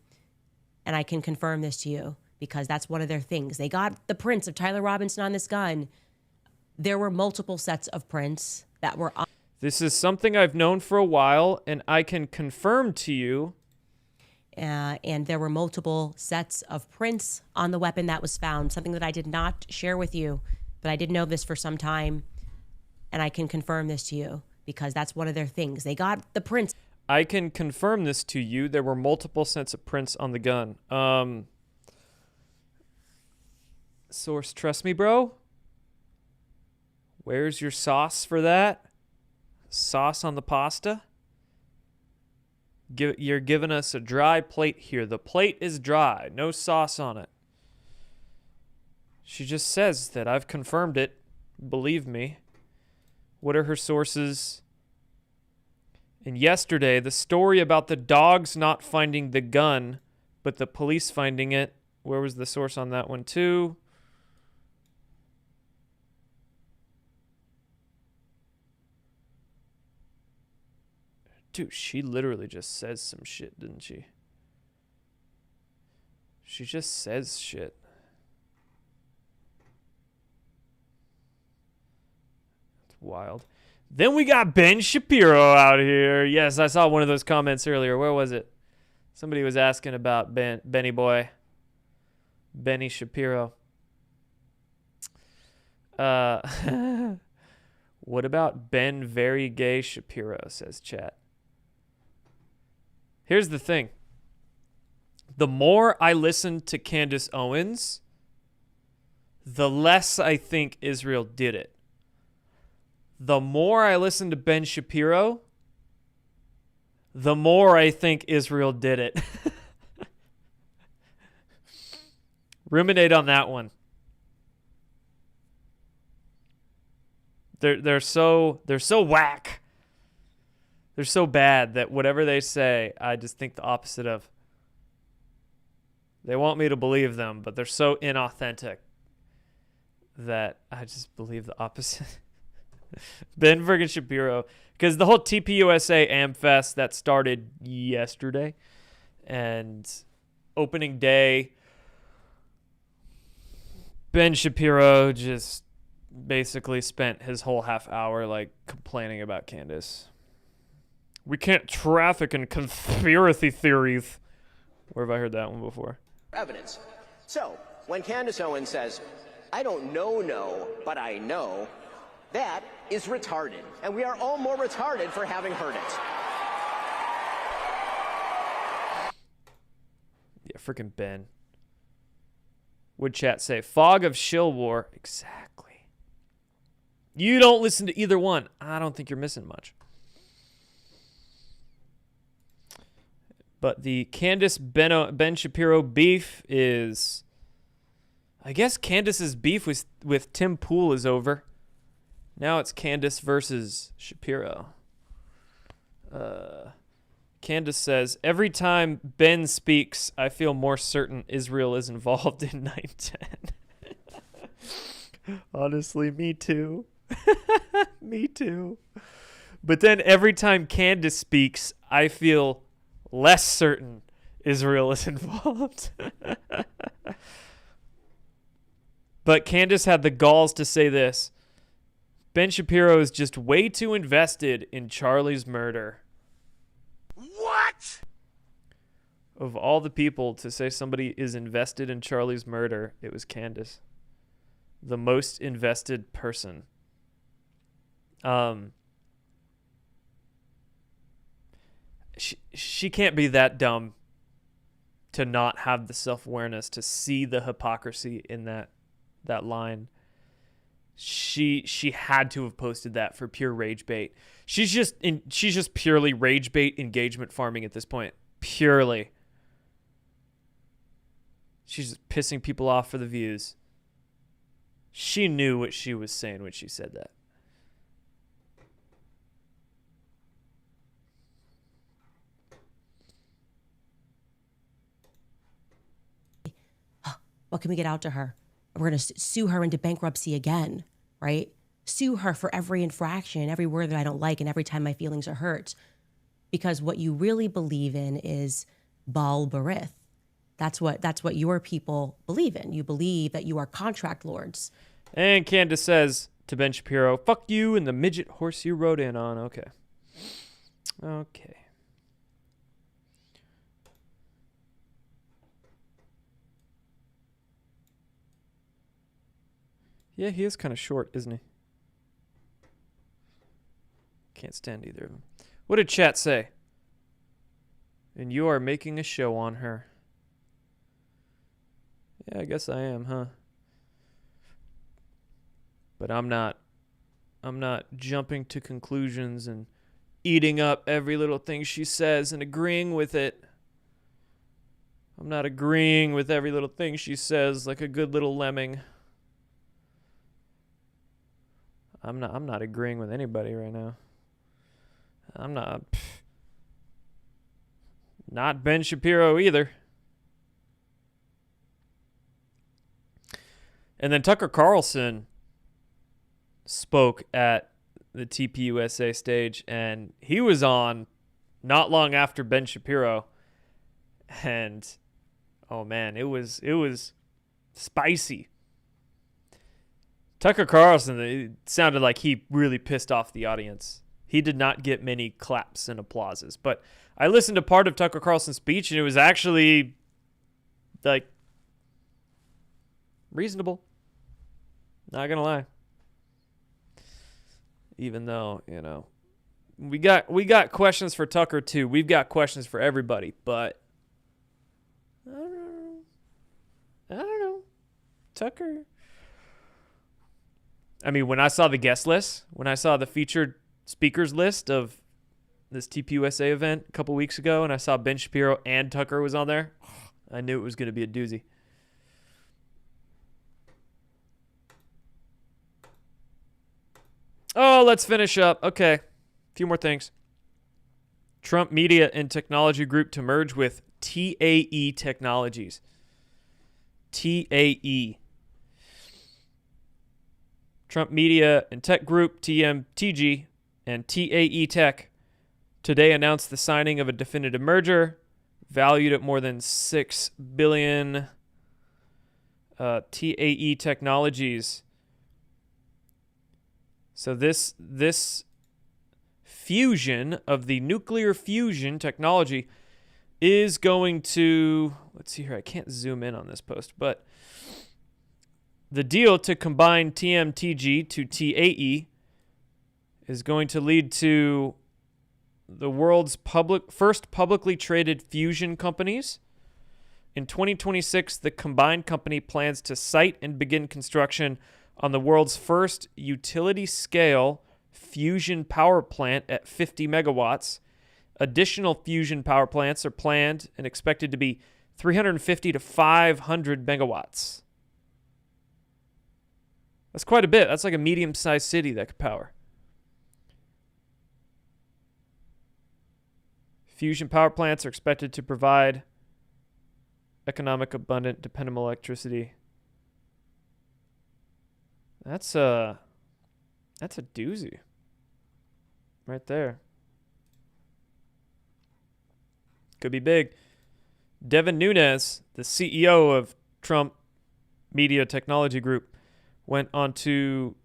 and I can confirm this to you because that's one of their things. They got the prints of Tyler Robinson on this gun. There were multiple sets of prints that were on. This is something I've known for a while, and I can confirm to you. And there were multiple sets of prints on the weapon that was found, something that I did not share with you, but I did know this for some time, and I can confirm this to you because that's one of their things. They got the prints. I can confirm this to you. There were multiple sets of prints on the gun. Source, trust me, bro. Where's your sauce for that? Sauce on the pasta? You're giving us a dry plate here. The plate is dry. No sauce on it. She just says that I've confirmed it. Believe me. What are her sources? And yesterday, the story about the dogs not finding the gun, but the police finding it. Where was the source on that one too? Dude, she literally just says some shit, didn't she? She just says shit. It's wild. Then we got Ben Shapiro out here. Yes, I saw one of those comments earlier. Where was it? Somebody was asking about Benny Boy. Benny Shapiro. What about Ben Very Gay Shapiro, says chat. Here's the thing. The more I listen to Candace Owens, the less I think Israel did it. The more I listen to Ben Shapiro, the more I think Israel did it. Ruminate on that one. They're so whack. They're so bad that whatever they say, I just think the opposite of. They want me to believe them, but they're so inauthentic that I just believe the opposite. Ben friggin' Shapiro. Because the whole TPUSA AmFest that started yesterday and opening day, Ben Shapiro just basically spent his whole half hour like complaining about Candace. We can't traffic in conspiracy theories. Where have I heard that one before? Evidence. So, when Candace Owens says, I don't know, but I know, that is retarded. And we are all more retarded for having heard it. Yeah, freaking Ben. Would chat say, fog of shill war. Exactly. You don't listen to either one. I don't think you're missing much. But the Candace Ben Shapiro beef is, I guess Candace's beef with Tim Pool is over. Now it's Candace versus Shapiro. Candace says, every time Ben speaks, I feel more certain Israel is involved in 9/10. Honestly, me too. Me too. But then every time Candace speaks, I feel less certain Israel is involved. But Candace had the galls to say this. Ben Shapiro is just way too invested in Charlie's murder. What? Of all the people to say somebody is invested in Charlie's murder, it was Candace. The most invested person. She can't be that dumb to not have the self-awareness to see the hypocrisy in that line. She had to have posted that for pure rage bait. She's just purely rage bait engagement farming at this point. Purely. She's just pissing people off for the views. She knew what she was saying when she said that. What can we get out to her? We're going to sue her into bankruptcy again, right? Sue her for every infraction, every word that I don't like, and every time my feelings are hurt. Because what you really believe in is Baal Berith. That's what your people believe in. You believe that you are contract lords. And Candace says to Ben Shapiro, fuck you and the midget horse you rode in on. Okay. Yeah, he is kind of short, isn't he? Can't stand either of them. What did chat say? And you are making a show on her. Yeah, I guess I am, huh? But I'm not jumping to conclusions and eating up every little thing she says and agreeing with it. I'm not agreeing with every little thing she says like a good little lemming. I'm not agreeing with anybody right now. I'm not Ben Shapiro either. And then Tucker Carlson spoke at the TPUSA stage, and he was on not long after Ben Shapiro. And Oh man, it was spicy. Tucker Carlson, it sounded like he really pissed off the audience. He did not get many claps and applauses, but I listened to part of Tucker Carlson's speech and it was actually like reasonable. Not gonna lie. Even though, you know, we got questions for Tucker too. We've got questions for everybody, but I don't know. Tucker. I mean, when I saw the guest list, when I saw the featured speakers list of this TPUSA event a couple weeks ago, and I saw Ben Shapiro and Tucker was on there, I knew it was going to be a doozy. Oh, let's finish up. Okay, a few more things. Trump Media and Technology Group to merge with TAE Technologies. TAE. Trump Media and Tech Group, TMTG, and TAE Tech today announced the signing of a definitive merger valued at more than $6 billion. TAE Technologies. So this fusion of the nuclear fusion technology is going to, let's see here, I can't zoom in on this post, but the deal to combine TMTG to TAE is going to lead to the world's first publicly traded fusion companies. In 2026, the combined company plans to site and begin construction on the world's first utility-scale fusion power plant at 50 megawatts. Additional fusion power plants are planned and expected to be 350 to 500 megawatts. That's quite a bit. That's like a medium-sized city that could power. Fusion power plants are expected to provide economic, abundant, dependable electricity. That's a doozy right there. Could be big. Devin Nunes, the CEO of Trump Media Technology Group, went on to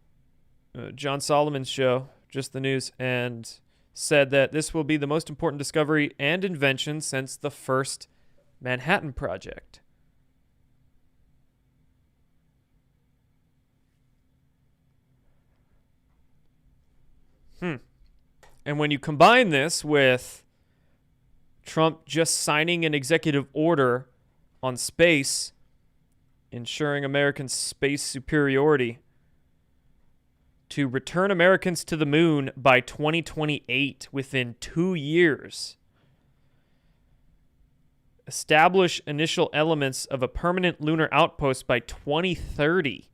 John Solomon's show, Just the News, and said that this will be the most important discovery and invention since the first Manhattan Project. And when you combine this with Trump just signing an executive order on space, ensuring American space superiority, to return Americans to the moon by 2028, within 2 years. Establish initial elements of a permanent lunar outpost by 2030.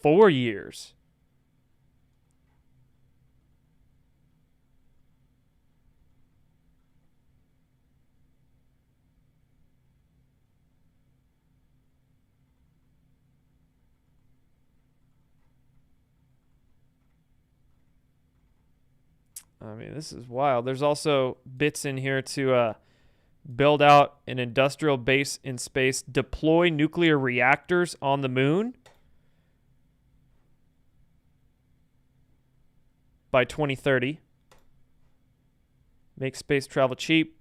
4 years. I mean, this is wild. There's also bits in here to build out an industrial base in space, deploy nuclear reactors on the moon by 2030, make space travel cheap,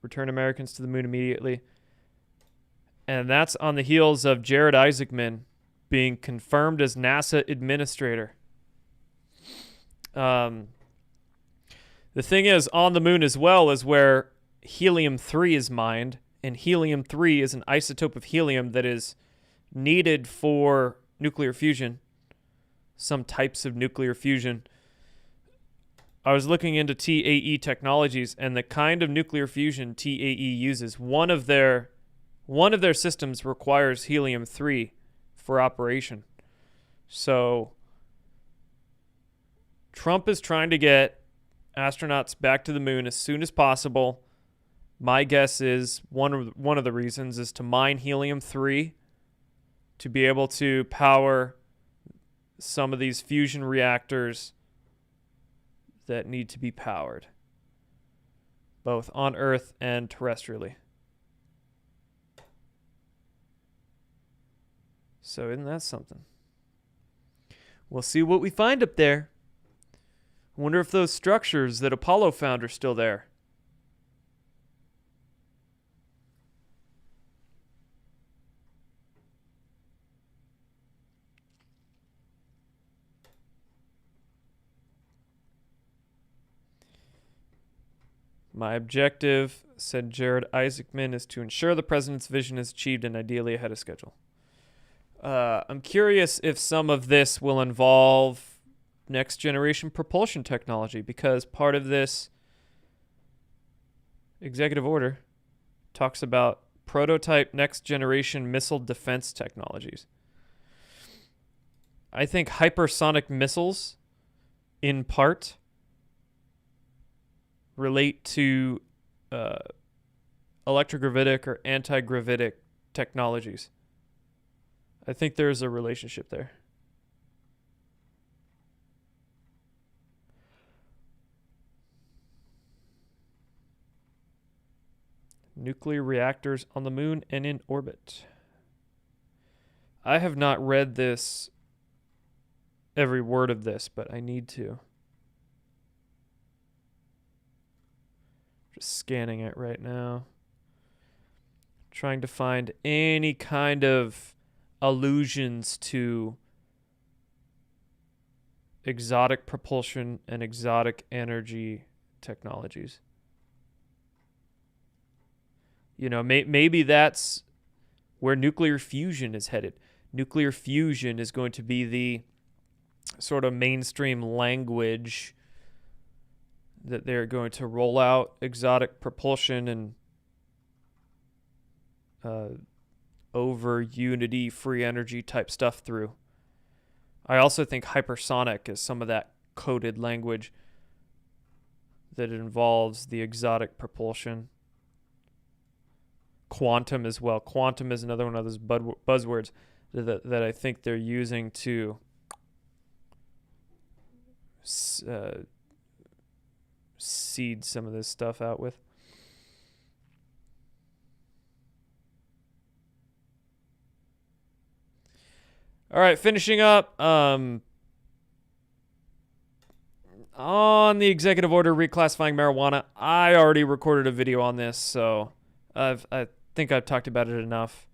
return Americans to the moon immediately. And that's on the heels of Jared Isaacman being confirmed as NASA administrator. The thing is, on the moon as well is where helium-3 is mined, and helium-3 is an isotope of helium that is needed for nuclear fusion, some types of nuclear fusion. I was looking into TAE Technologies, and the kind of nuclear fusion TAE uses, one of their systems requires helium-3 for operation. So Trump is trying to get astronauts back to the moon as soon as possible. My guess is one of the reasons is to mine helium-3 to be able to power some of these fusion reactors that need to be powered, both on Earth and terrestrially. So isn't that something? We'll see what we find up there. I wonder if those structures that Apollo found are still there. My objective, said Jared Isaacman, is to ensure the president's vision is achieved and ideally ahead of schedule. I'm curious if some of this will involve next generation propulsion technology, because part of this executive order talks about prototype next generation missile defense technologies. I think hypersonic missiles, in part, relate to electrogravitic or anti-gravitic technologies. I think there's a relationship there. Nuclear reactors on the moon and in orbit. I have not read this, every word of this, but I need to. Just scanning it right now. Trying to find any kind of allusions to exotic propulsion and exotic energy technologies. You know, maybe that's where nuclear fusion is headed. Nuclear fusion is going to be the sort of mainstream language that they're going to roll out exotic propulsion and over unity, free energy type stuff through. I also think hypersonic is some of that coded language that involves the exotic propulsion. Quantum as well. Quantum is another one of those buzzwords that I think they're using to seed some of this stuff out with. All right, finishing up on the executive order reclassifying marijuana. I already recorded a video on this, so I think I've talked about it enough.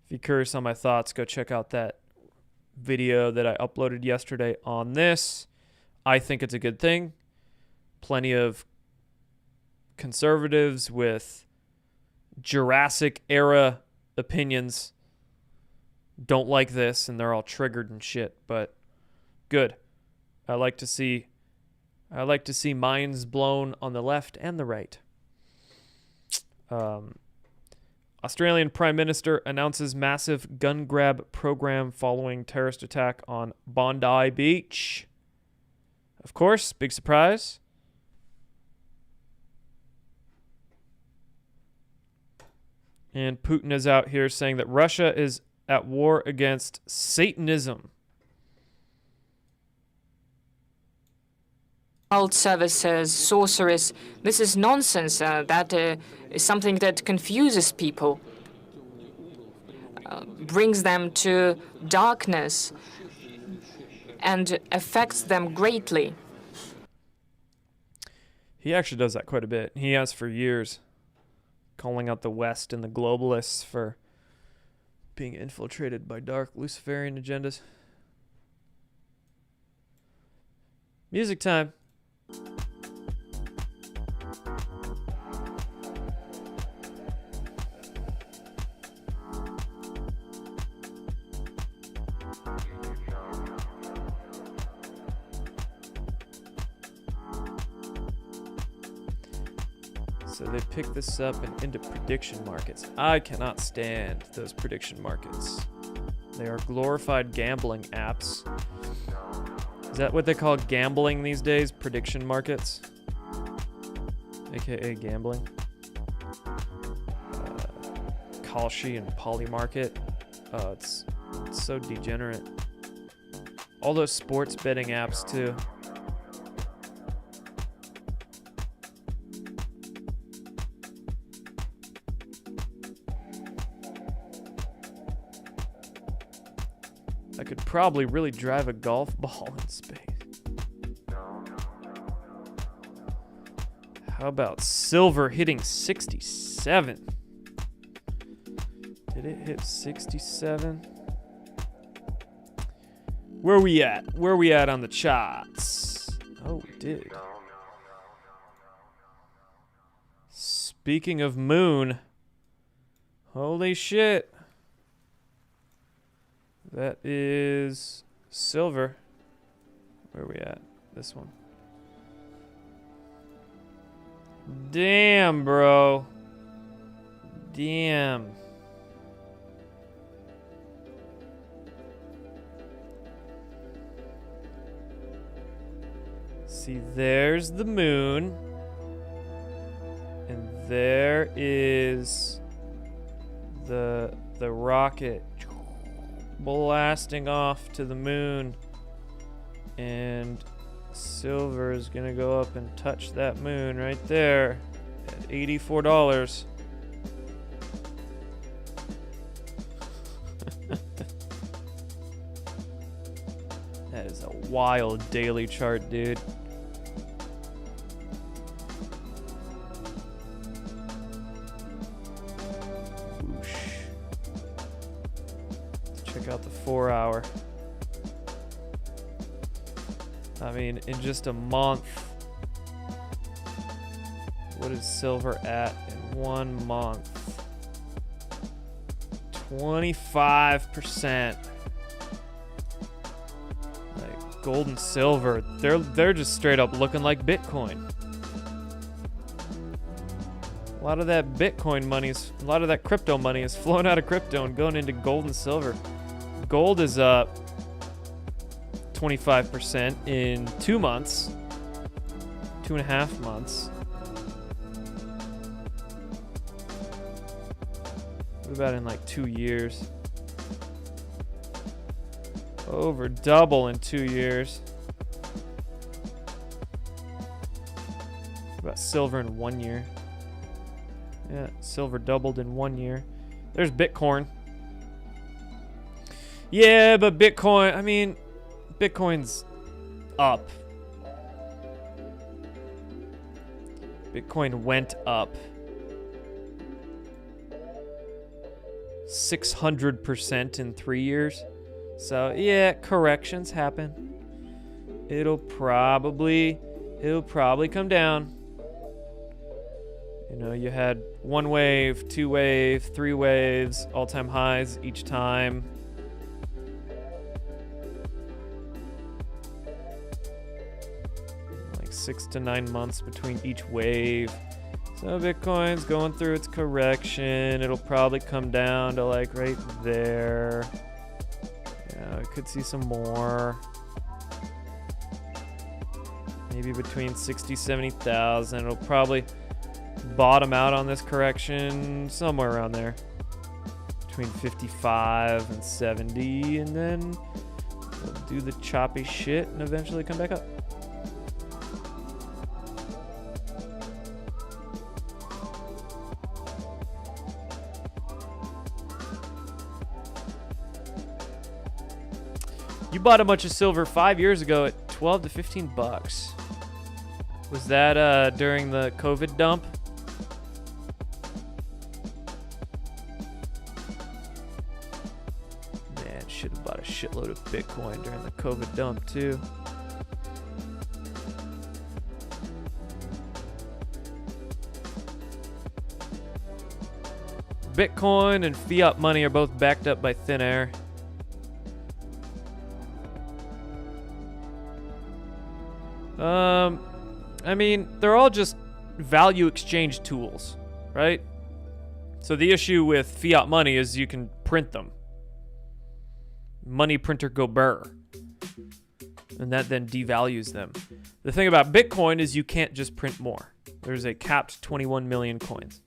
If you're curious on my thoughts, go check out that video that I uploaded yesterday on this. I think it's a good thing. Plenty of conservatives with Jurassic era opinions don't like this, and they're all triggered and shit, but good. I like to see minds blown on the left and the right. Australian Prime Minister announces massive gun grab program following terrorist attack on Bondi Beach. Of course, big surprise. And Putin is out here saying that Russia is at war against Satanism. Occult services, sorcerers. This is nonsense. That is something that confuses people, brings them to darkness, and affects them greatly. He actually does that quite a bit. He has for years, calling out the West and the globalists for being infiltrated by dark Luciferian agendas. Music time. So they picked this up and into prediction markets. I cannot stand those prediction markets. They are glorified gambling apps. Is that what they call gambling these days? Prediction markets? AKA gambling. Kalshi and Polymarket. Oh, it's so degenerate. All those sports betting apps too. I could probably really drive a golf ball in space. How about silver hitting 67? Did it hit 67? Where we at? Where we at on the charts? Oh, we did. Speaking of moon, holy shit. That is silver. Where are we at? This one. Damn, bro. Damn. See, there's the moon. And there is the rocket blasting off to the moon. And silver is gonna go up and touch that moon right there at $84. That is a wild daily chart, dude. Whoosh. Let's check out the 4 hour. I mean, in just a month, what is silver at in 1 month? 25%. Like gold and silver, they're just straight up looking like Bitcoin. A lot of that Bitcoin money is, a lot of that crypto money is flowing out of crypto and going into gold and silver. Gold is up 25% in 2 months, 2.5 months. What about in like 2 years? Over double in 2 years. What about silver in 1 year? Yeah, silver doubled in 1 year. There's Bitcoin. Yeah, but Bitcoin, I mean, Bitcoin's up. Bitcoin went up 600% in 3 years. So yeah, corrections happen. It'll probably come down. You know, you had 1 wave, 2 wave, 3 waves, all-time highs each time. Like 6 to 9 months between each wave. So Bitcoin's going through its correction. It'll probably come down to like right there. I could see some more. Maybe between 60, 70,000. It'll probably bottom out on this correction somewhere around there. Between 55 and 70. And then we'll do the choppy shit and eventually come back up. You bought a bunch of silver 5 years ago at 12 to 15 bucks. Was that during the COVID dump? Man, should have bought a shitload of Bitcoin during the COVID dump too. Bitcoin and fiat money are both backed up by thin air. I mean, they're all just value exchange tools, right? So the issue with fiat money is you can print them. Money printer go burr. And that then devalues them. The thing about Bitcoin is you can't just print more. There's a capped 21 million coins.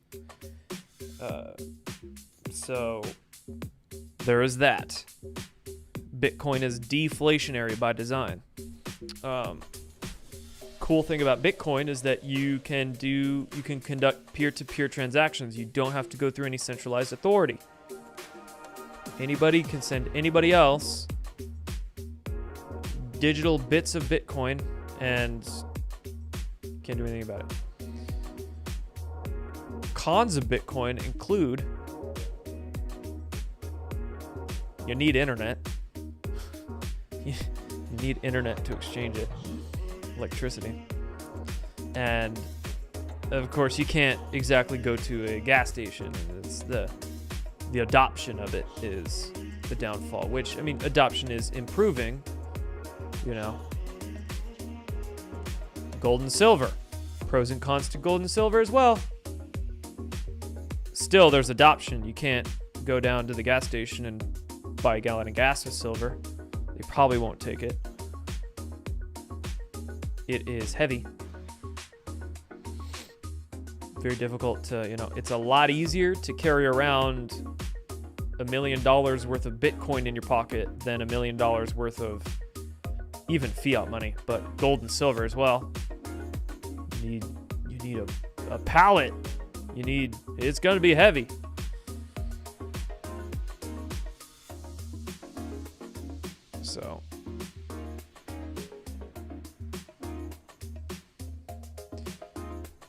So there is that. Bitcoin is deflationary by design. Cool thing about Bitcoin is that you can conduct peer-to-peer transactions. You don't have to go through any centralized authority. Anybody can send anybody else digital bits of Bitcoin and can't do anything about it. Cons of Bitcoin include you need internet. You need internet to exchange it. Electricity. And of course you can't exactly go to a gas station. It's the adoption of it is the downfall, which, I mean, adoption is improving, you know. Gold and silver. Pros and cons to gold and silver as well. Still, there's adoption. You can't go down to the gas station and buy a gallon of gas with silver. They probably won't take it. It is heavy. Very difficult to, you know, it's a lot easier to carry around $1 million worth of Bitcoin in your pocket than $1 million worth of even fiat money, but gold and silver as well. You need a pallet. It's going to be heavy. So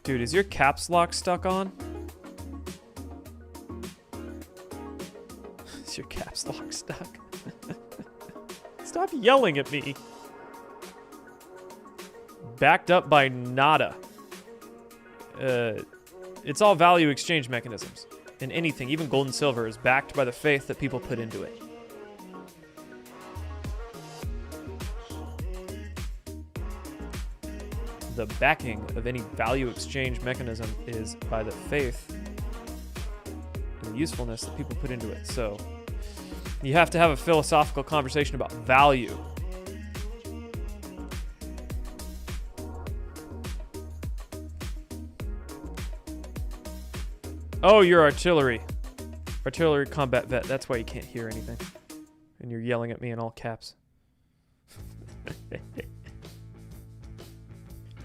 dude, is your caps lock stuck on? Is your caps lock stuck? Stop yelling at me. Backed up by nada. It's all value exchange mechanisms. And anything, even gold and silver, is backed by the faith that people put into it. The backing of any value exchange mechanism is by the faith and the usefulness that people put into it. So you have to have a philosophical conversation about value. Oh, you're artillery combat vet. That's why you can't hear anything. And you're yelling at me in all caps.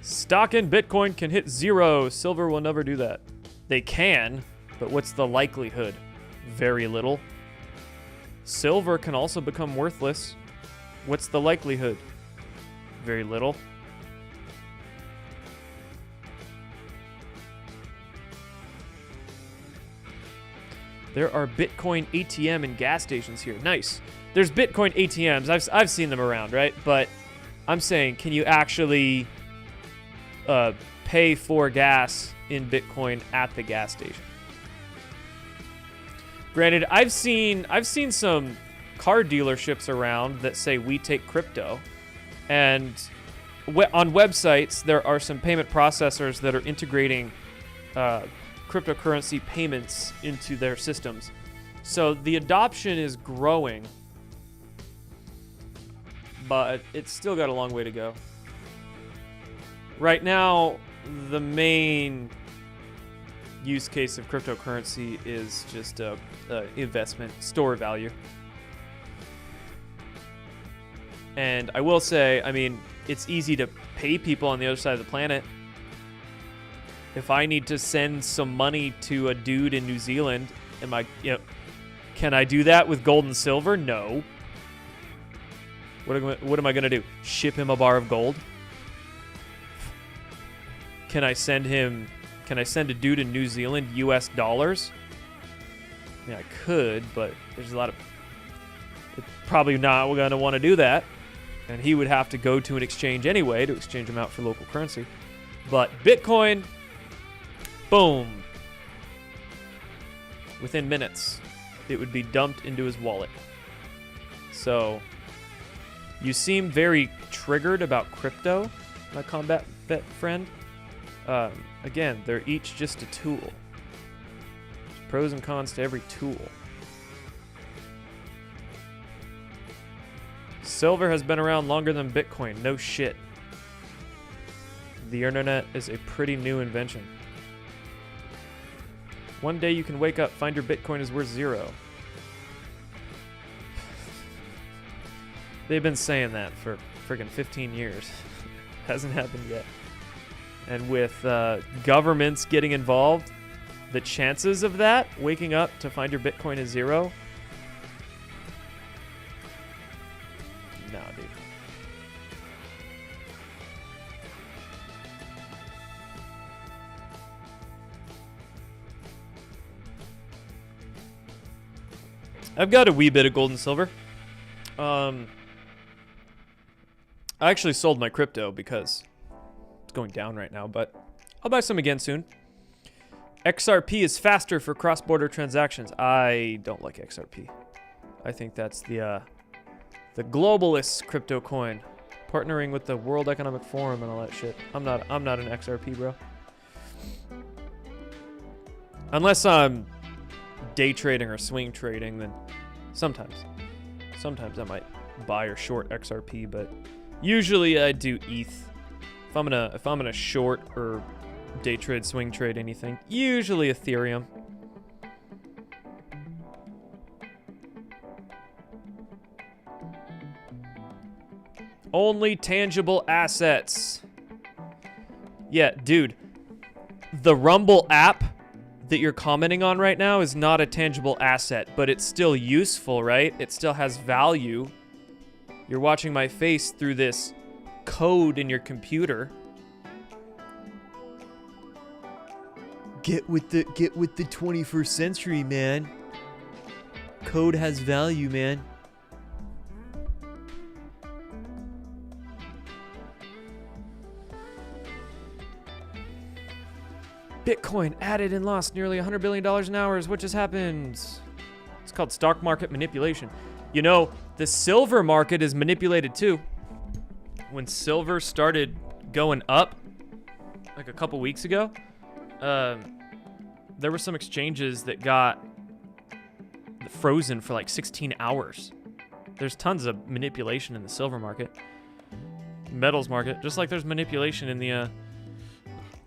Stock in Bitcoin can hit zero. Silver will never do that. They can, but what's the likelihood? Very little. Silver can also become worthless. What's the likelihood? Very little. There are Bitcoin ATM and gas stations here. Nice. There's Bitcoin ATMs. I've seen them around, right? But I'm saying, can you actually pay for gas in Bitcoin at the gas station? Granted, I've seen some car dealerships around that say we take crypto, and on websites there are some payment processors that are integrating cryptocurrency payments into their systems. So the adoption is growing, but it's still got a long way to go. Right now, the main use case of cryptocurrency is just a investment, store value. And I will say, I mean, it's easy to pay people on the other side of the planet. If I need to send some money to a dude in New Zealand, can I do that with gold and silver? No. What am I going to do? Ship him a bar of gold? Can I send a dude in New Zealand US dollars? I mean, I could, but there's a lot of... Probably not going to want to do that. And he would have to go to an exchange anyway to exchange them out for local currency. But Bitcoin, boom. Within minutes, it would be dumped into his wallet. So, you seem very triggered about crypto, my combat vet friend. Again, they're each just a tool. There's pros and cons to every tool. Silver has been around longer than Bitcoin. No shit. The internet is a pretty new invention. One day you can wake up, find your Bitcoin is worth zero. They've been saying that for friggin' 15 years. Hasn't happened yet. And with governments getting involved, the chances of that, waking up to find your Bitcoin is zero, nah, dude. I've got a wee bit of gold and silver. I actually sold my crypto because it's going down right now, but I'll buy some again soon. XRP is faster for cross-border transactions. I don't like XRP. I think that's the globalist crypto coin, partnering with the World Economic Forum and all that shit. I'm not an XRP, bro. Unless I'm day trading or swing trading, then sometimes I might buy or short XRP, but usually I do ETH. If I'm gonna short or day trade, swing trade anything, usually Ethereum. Only tangible assets. Yeah, dude. The Rumble app that you're commenting on right now is not a tangible asset, but it's still useful, right? It still has value. You're watching my face through this code in your computer. Get with the 21st century, man. Code has value, man. Bitcoin added and lost nearly $100 billion in hours. What just happened? It's called stock market manipulation. You know, the silver market is manipulated too. When silver started going up, like a couple weeks ago, there were some exchanges that got frozen for like 16 hours. There's tons of manipulation in the silver market, metals market, just like there's manipulation in the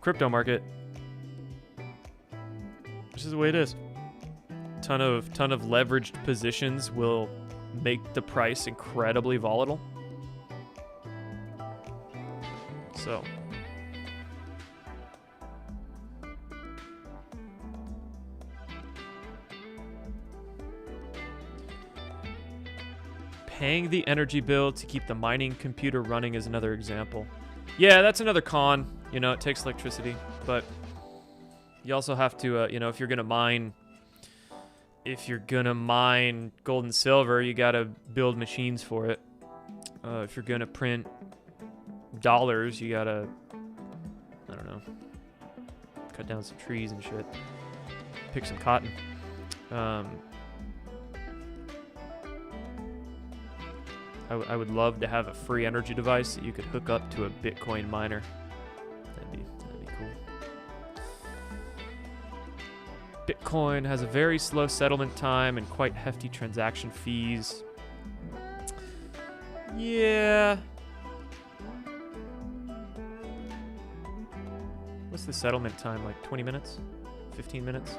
crypto market. This is the way it is. Ton of leveraged positions will make the price incredibly volatile. So paying the energy bill to keep the mining computer running is another example. Yeah, that's another con. You know, it takes electricity, but you also have to, you know, if you're gonna mine gold and silver, you gotta build machines for it. If you're gonna print dollars, you gotta, I don't know, cut down some trees and shit, pick some cotton. I would love to have a free energy device that you could hook up to a Bitcoin miner. That'd be cool. Bitcoin has a very slow settlement time and quite hefty transaction fees. Yeah. What's the settlement time? Like 20 minutes? 15 minutes?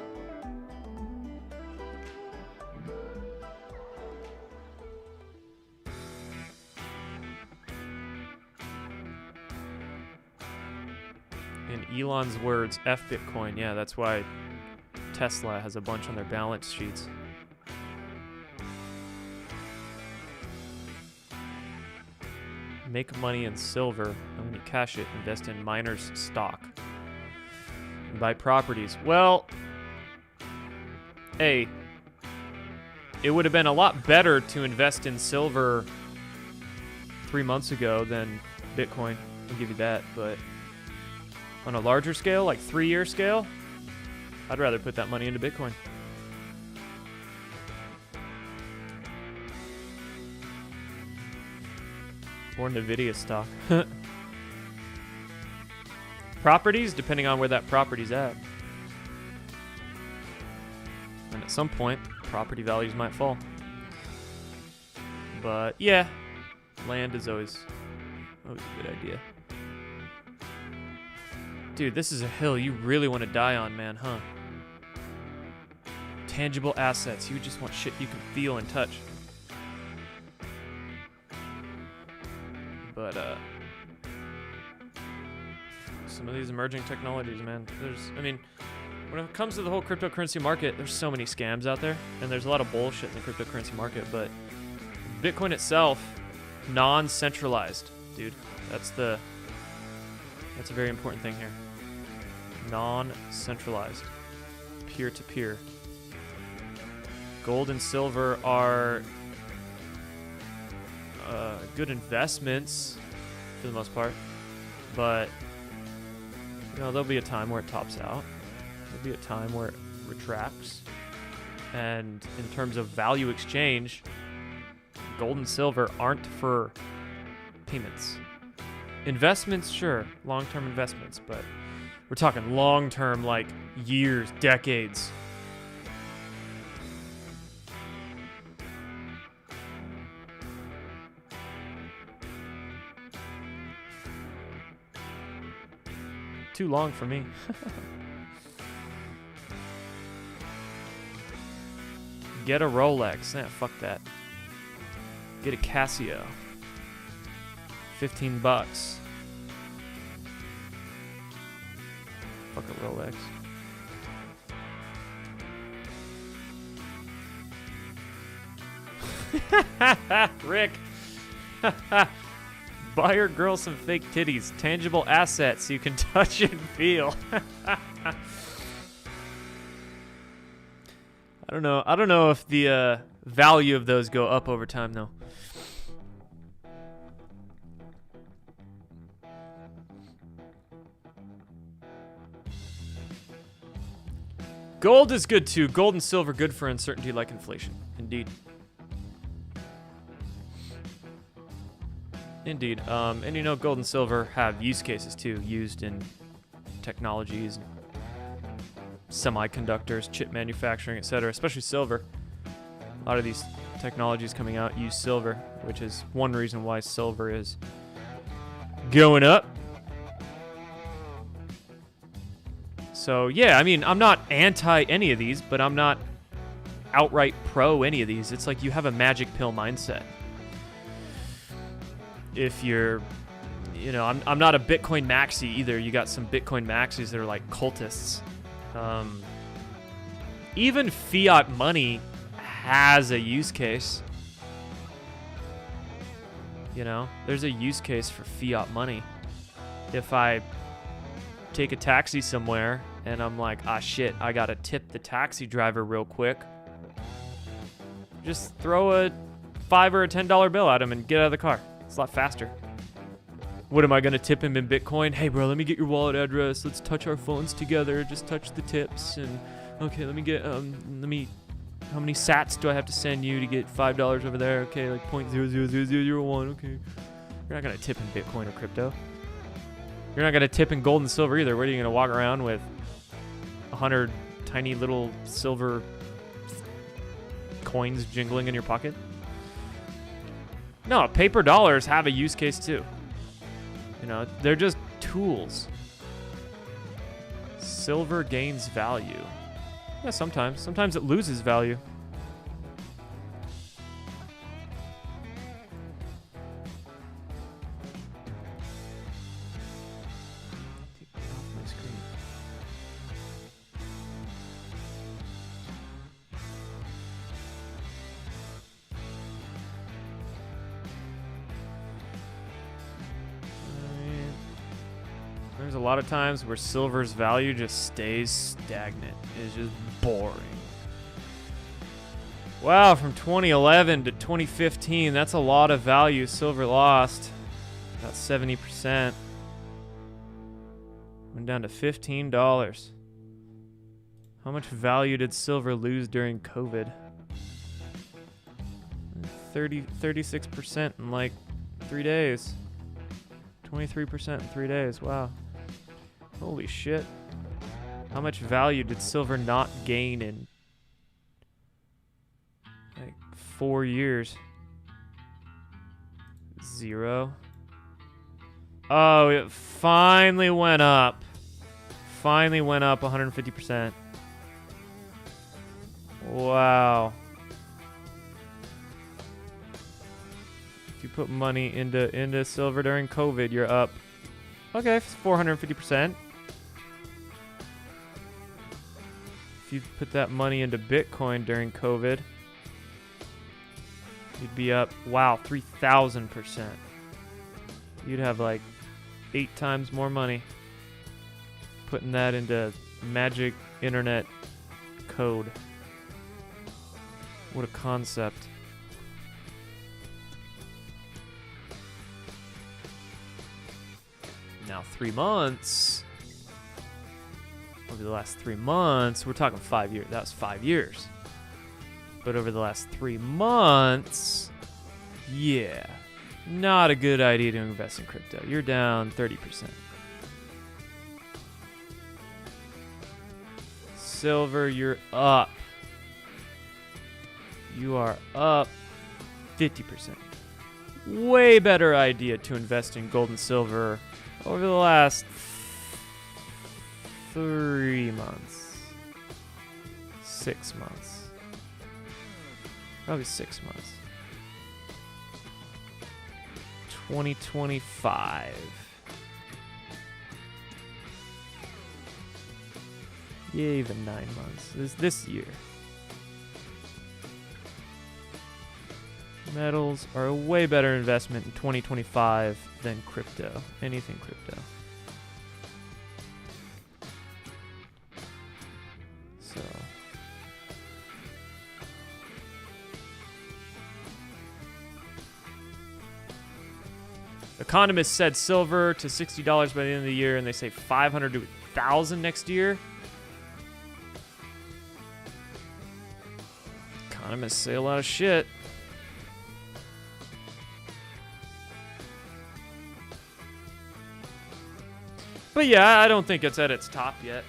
In Elon's words, F Bitcoin. Yeah, that's why Tesla has a bunch on their balance sheets. Make money in silver, and when you cash it, invest in miners' stock. And buy properties. Well, hey, it would have been a lot better to invest in silver 3 months ago than Bitcoin. I'll give you that, but on a larger scale, like 3-year scale, I'd rather put that money into Bitcoin. Or NVIDIA stock. Properties, depending on where that property's at. And at some point, property values might fall. But yeah, land is always a good idea. Dude, this is a hill you really want to die on, man, huh? Tangible assets. You just want shit you can feel and touch. But, some of these emerging technologies, man. When it comes to the whole cryptocurrency market, there's so many scams out there, and there's a lot of bullshit in the cryptocurrency market, but Bitcoin itself, non-centralized, dude. That's a very important thing here. Non-centralized. Peer-to-peer. Gold and silver are good investments for the most part, but there'll be a time where it tops out. There'll be a time where it retracts. And in terms of value exchange, gold and silver aren't for payments. Investments, sure, long-term investments, but we're talking long-term, like years, decades. Too long for me. Get a Rolex. Nah, fuck that. Get a Casio. $15. Fuck a Rolex. Rick. Buy your girl some fake titties. Tangible assets you can touch and feel. I don't know if the value of those go up over time, though. Gold is good too. Gold and silver good for uncertainty like inflation. Indeed. Indeed. And gold and silver have use cases too, used in technologies, semiconductors, chip manufacturing, etc., especially silver. A lot of these technologies coming out use silver, which is one reason why silver is going up. So, yeah, I mean, I'm not anti any of these, but I'm not outright pro any of these. It's like you have a magic pill mindset. If you're, I'm not a Bitcoin maxi either. You got some Bitcoin maxis that are like cultists. Even fiat money has a use case. There's a use case for fiat money. If I take a taxi somewhere and I'm like, shit, I gotta tip the taxi driver real quick. Just throw a $5 or a $10 bill at him and get out of the car. It's a lot faster. What am I gonna tip him in Bitcoin? Hey bro, let me get your wallet address. Let's touch our phones together. Just touch the tips and okay, let me get how many sats do I have to send you to get $5 over there? Okay, like 0.00001. Okay. You're not gonna tip in Bitcoin or crypto. You're not gonna tip in gold and silver either. What are you gonna walk around with 100 tiny little silver coins jingling in your pocket? No, paper dollars have a use case too. They're just tools. Silver gains value. Yeah, sometimes. Sometimes it loses value. Take that off my screen. There's a lot of times where silver's value just stays stagnant. It's just boring. Wow, from 2011 to 2015, that's a lot of value silver lost. About 70%. Went down to $15. How much value did silver lose during COVID? 36% in like 3 days. 23% in 3 days. Wow. Holy shit. How much value did silver not gain in like 4 years? 0. Oh, it finally went up. Finally went up 150%. Wow. If you put money into silver during COVID, you're up. Okay, 450%. If you put that money into Bitcoin during COVID, you'd be up, wow, 3,000%. You'd have like 8 times more money putting that into magic internet code. What a concept. Now 3 months. Over the last 3 months, we're talking 5 years. That was 5 years. But over the last 3 months, yeah, not a good idea to invest in crypto. You're down 30%. Silver, you're up. You are up 50%. Way better idea to invest in gold and silver over the last 3 months. 6 months. Probably 6 months. 2025. Yeah, even 9 months. This year. Metals are a way better investment in 2025 than crypto. Anything crypto. So. Economists said silver to $60 by the end of the year, and they say 500 to 1,000 next year. Economists say a lot of shit. But yeah, I don't think it's at its top yet.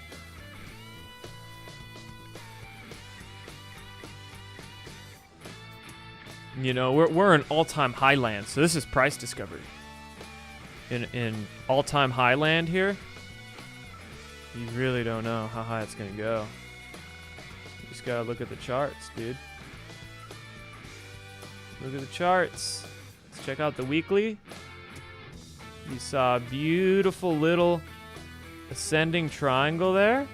You know, we're in all-time high land, so this is price discovery. In all-time high land here, you really don't know how high it's gonna go. You just gotta look at the charts, dude. Look at the charts. Let's check out the weekly. You saw a beautiful little ascending triangle there.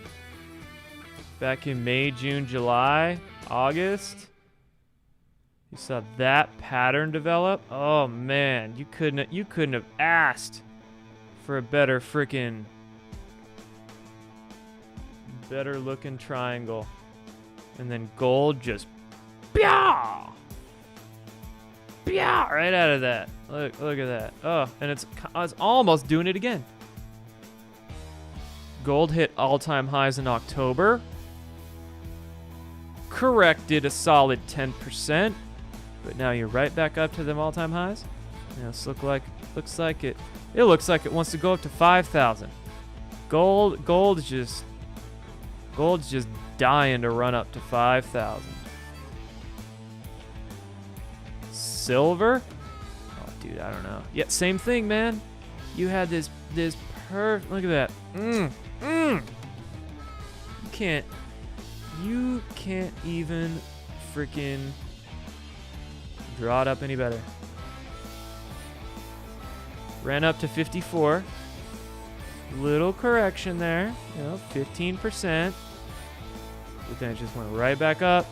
Back in May, June, July, August. You saw that pattern develop. Oh man, you couldn't have asked for a better freaking better looking triangle. And then gold just right out of that. Look at that. Oh, and it's almost doing it again. Gold hit all-time highs in October. Corrected a solid 10%, but now you're right back up to them all-time highs. Now it looks like it wants to go up to 5,000. Gold's just dying to run up to 5,000. Silver? Oh, dude, I don't know. Yeah, same thing, man. You had this perfect. Look at that. You can't even freaking draw it up any better. Ran up to 54. Little correction there. 15%. But then it just went right back up.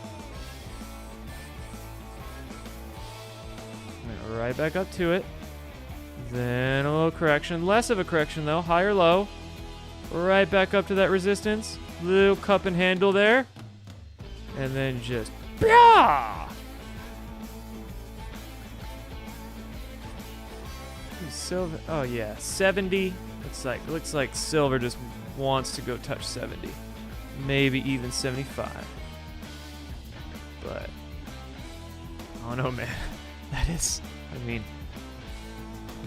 Went right back up to it. Then a little correction. Less of a correction though. Higher low. Right back up to that resistance. Little cup and handle there. And then just silver. Oh yeah, 70. Looks like silver just wants to go touch 70. Maybe even 75. But I don't know, man. That is,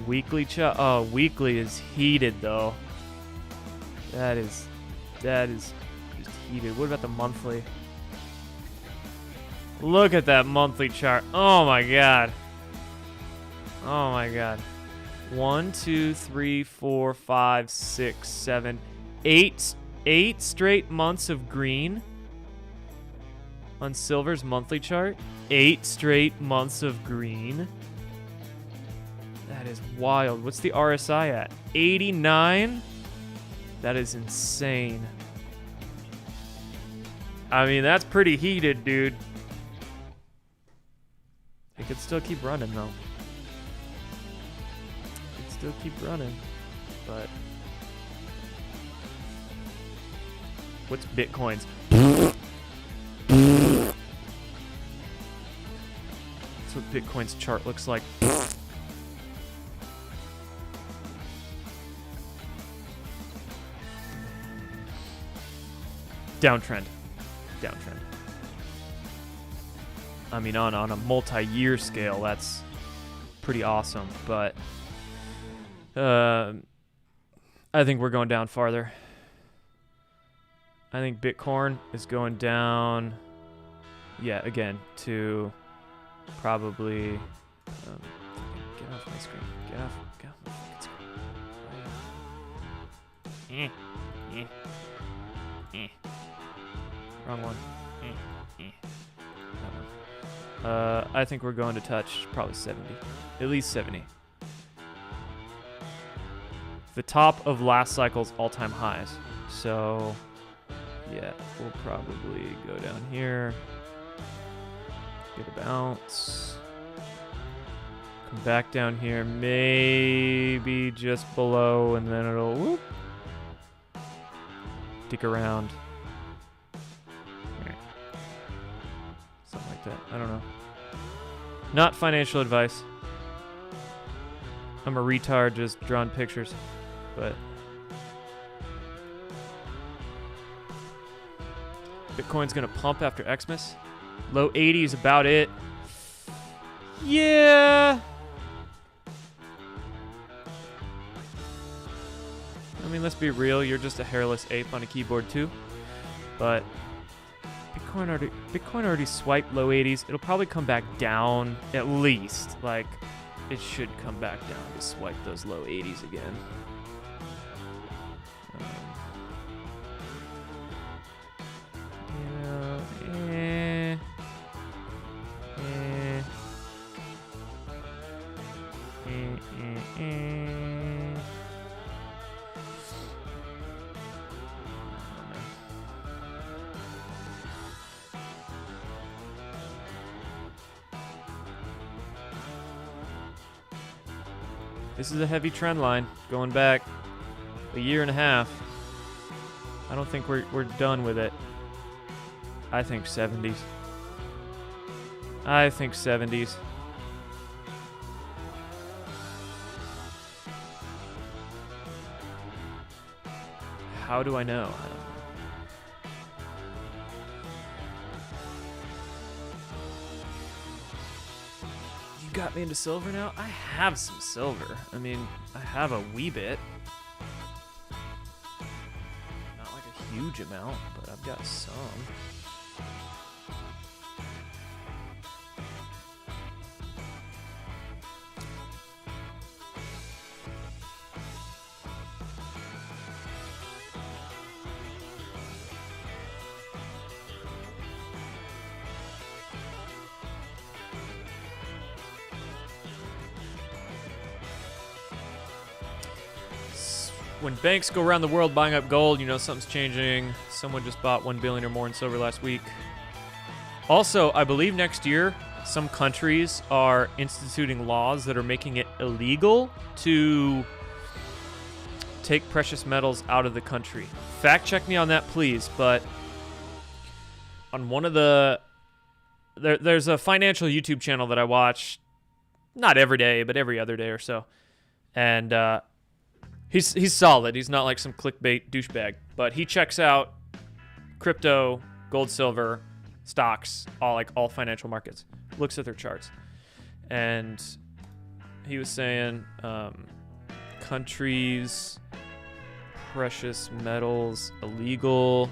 weekly weekly is heated though. That is just heated. What about the monthly? Look at that monthly chart. Oh my god. Oh my god. 1, 2, 3, 4, 5, 6, 7, 8 straight months of green on silver's monthly chart. 8 straight months of green. That is wild. What's the RSI at? 89? That is insane. That's pretty heated, dude. It could still keep running, though. It could still keep running. But what's Bitcoin's? That's what Bitcoin's chart looks like. Downtrend. I mean, on a multi-year scale, that's pretty awesome. But I think we're going down farther. I think Bitcoin is going down, yeah, again, to probably... get off my screen. Get off my fucking screen. Wrong one. That one. I think we're going to touch probably 70. At least 70. The top of last cycle's all-time highs. So, yeah, we'll probably go down here. Get a bounce. Come back down here. Maybe just below, and then it'll whoop. Stick around. Something like that. I don't know. Not financial advice. I'm a retard just drawing pictures. But Bitcoin's gonna pump after Xmas. Low 80s about it. Yeah. I mean, let's be real. You're just a hairless ape on a keyboard too. But Bitcoin already swiped low 80s. It'll probably come back down at least. Like, it should come back down to swipe those low 80s again. This is a heavy trend line going back a year and a half. I don't think we're done with it. I think 70s. I think 70s. How do I know? I don't know. You got me into silver now? I have some silver. I mean, I have a wee bit. Not like a huge amount, but I've got some. When banks go around the world buying up gold, you know something's changing. Someone just bought 1 billion or more in silver last week. Also, I believe next year, some countries are instituting laws that are making it illegal to take precious metals out of the country. Fact check me on that, please. But on one of the... There's a financial YouTube channel that I watch, not every day, but every other day or so. And... He's solid. He's not like some clickbait douchebag, but he checks out crypto, gold, silver, stocks, all financial markets. Looks at their charts, and he was saying countries, precious metals illegal.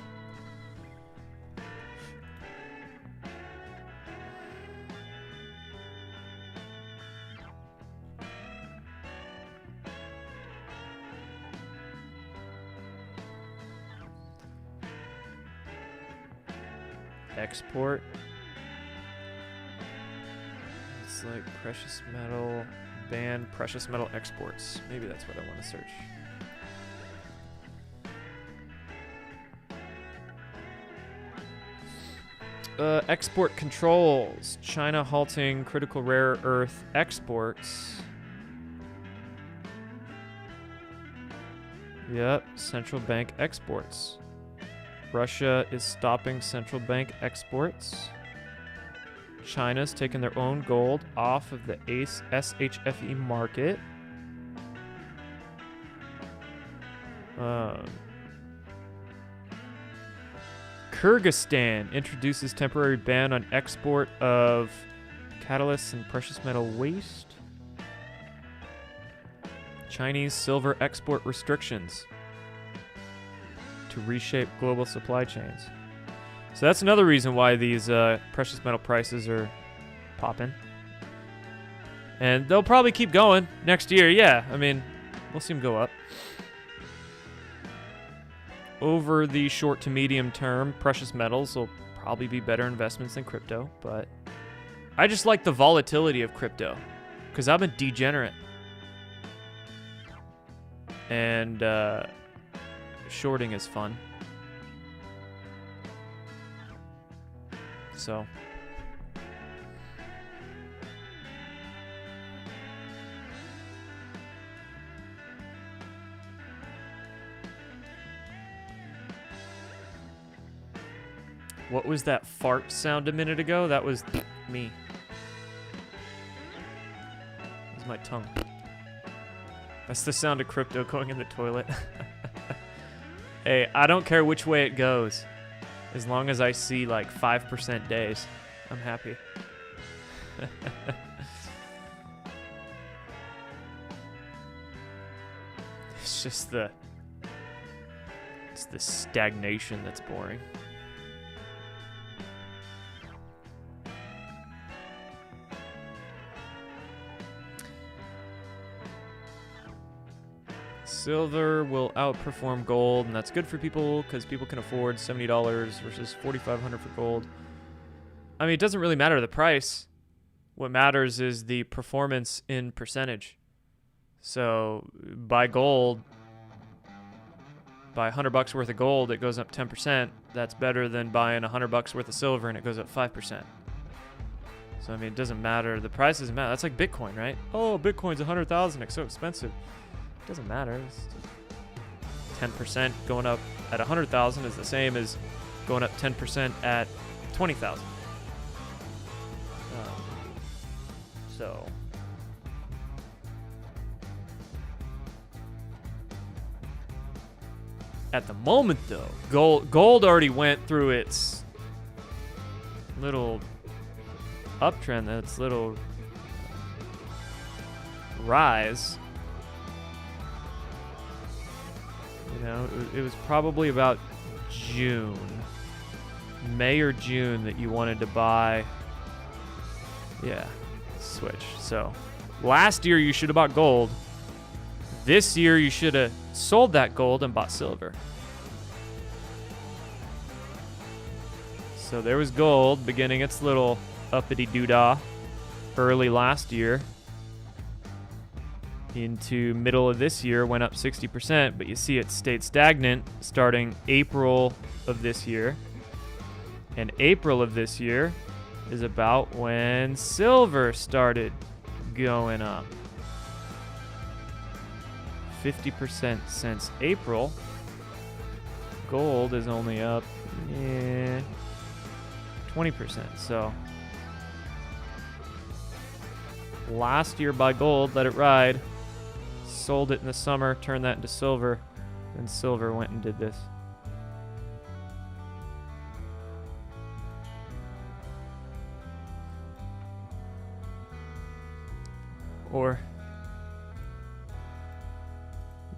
Export. It's like precious metal, ban precious metal exports. Maybe that's what I want to search. Export controls. China halting critical rare earth exports. Yep, central bank exports. Russia is stopping central bank exports. China's taken their own gold off of the SHFE market. Kyrgyzstan introduces temporary ban on export of catalysts and precious metal waste. Chinese silver export restrictions to reshape global supply chains. So that's another reason why these precious metal prices are popping. And they'll probably keep going next year. Yeah, I mean, we'll see them go up. Over the short to medium term, precious metals will probably be better investments than crypto, but I just like the volatility of crypto because I'm a degenerate. And shorting is fun. So what was that fart sound a minute ago? That was me. That was my tongue. That's the sound of crypto going in the toilet. Hey, I don't care which way it goes. As long as I see like 5% days, I'm happy. It's just the stagnation that's boring. Silver will outperform gold, and that's good for people because people can afford $70 versus $4,500 for gold. I mean, it doesn't really matter the price. What matters is the performance in percentage. So, buy gold, buy $100 worth of gold, it goes up 10%. That's better than buying $100 worth of silver and it goes up 5%. So, I mean, it doesn't matter. The price doesn't matter. That's like Bitcoin, right? Oh, Bitcoin's 100,000. It's so expensive. Doesn't matter. 10% going up at 100,000 is the same as going up 10% at 20,000. So at the moment, though, gold already went through its little uptrend, its little rise. You know, it was probably about May or June that you wanted to buy. Yeah, switch. So last year you should have bought gold. This year you should have sold that gold and bought silver. So there was gold beginning its little uppity doodah early last year. Into middle of this year went up 60%, but you see it stayed stagnant starting April of this year. And April of this year is about when silver started going up. 50% since April. Gold is only up 20%. So last year buy gold, let it ride. Sold it in the summer, turned that into silver, and silver went and did this. Or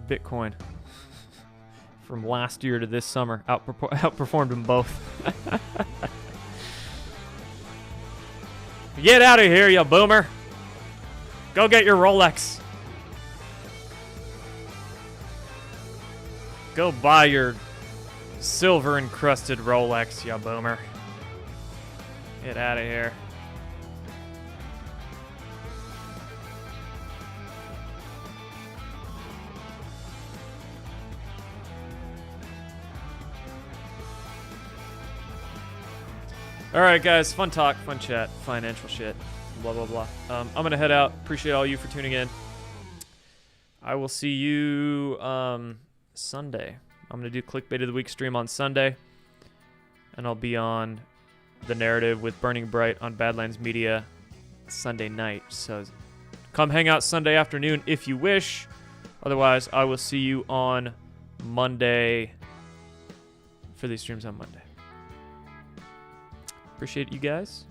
Bitcoin from last year to this summer outperformed them both. Get out of here, you boomer. Go get your Rolex. Go buy your silver encrusted Rolex, ya boomer. Get out of here. All right, guys. Fun talk, fun chat, financial shit, blah, blah, blah. I'm going to head out. Appreciate all you for tuning in. I will see you Sunday. I'm going to do Clickbait of the Week stream on Sunday. And I'll be on the narrative with Burning Bright on Badlands Media Sunday night. So come hang out Sunday afternoon if you wish. Otherwise, I will see you on Monday for these streams on Monday. Appreciate you guys.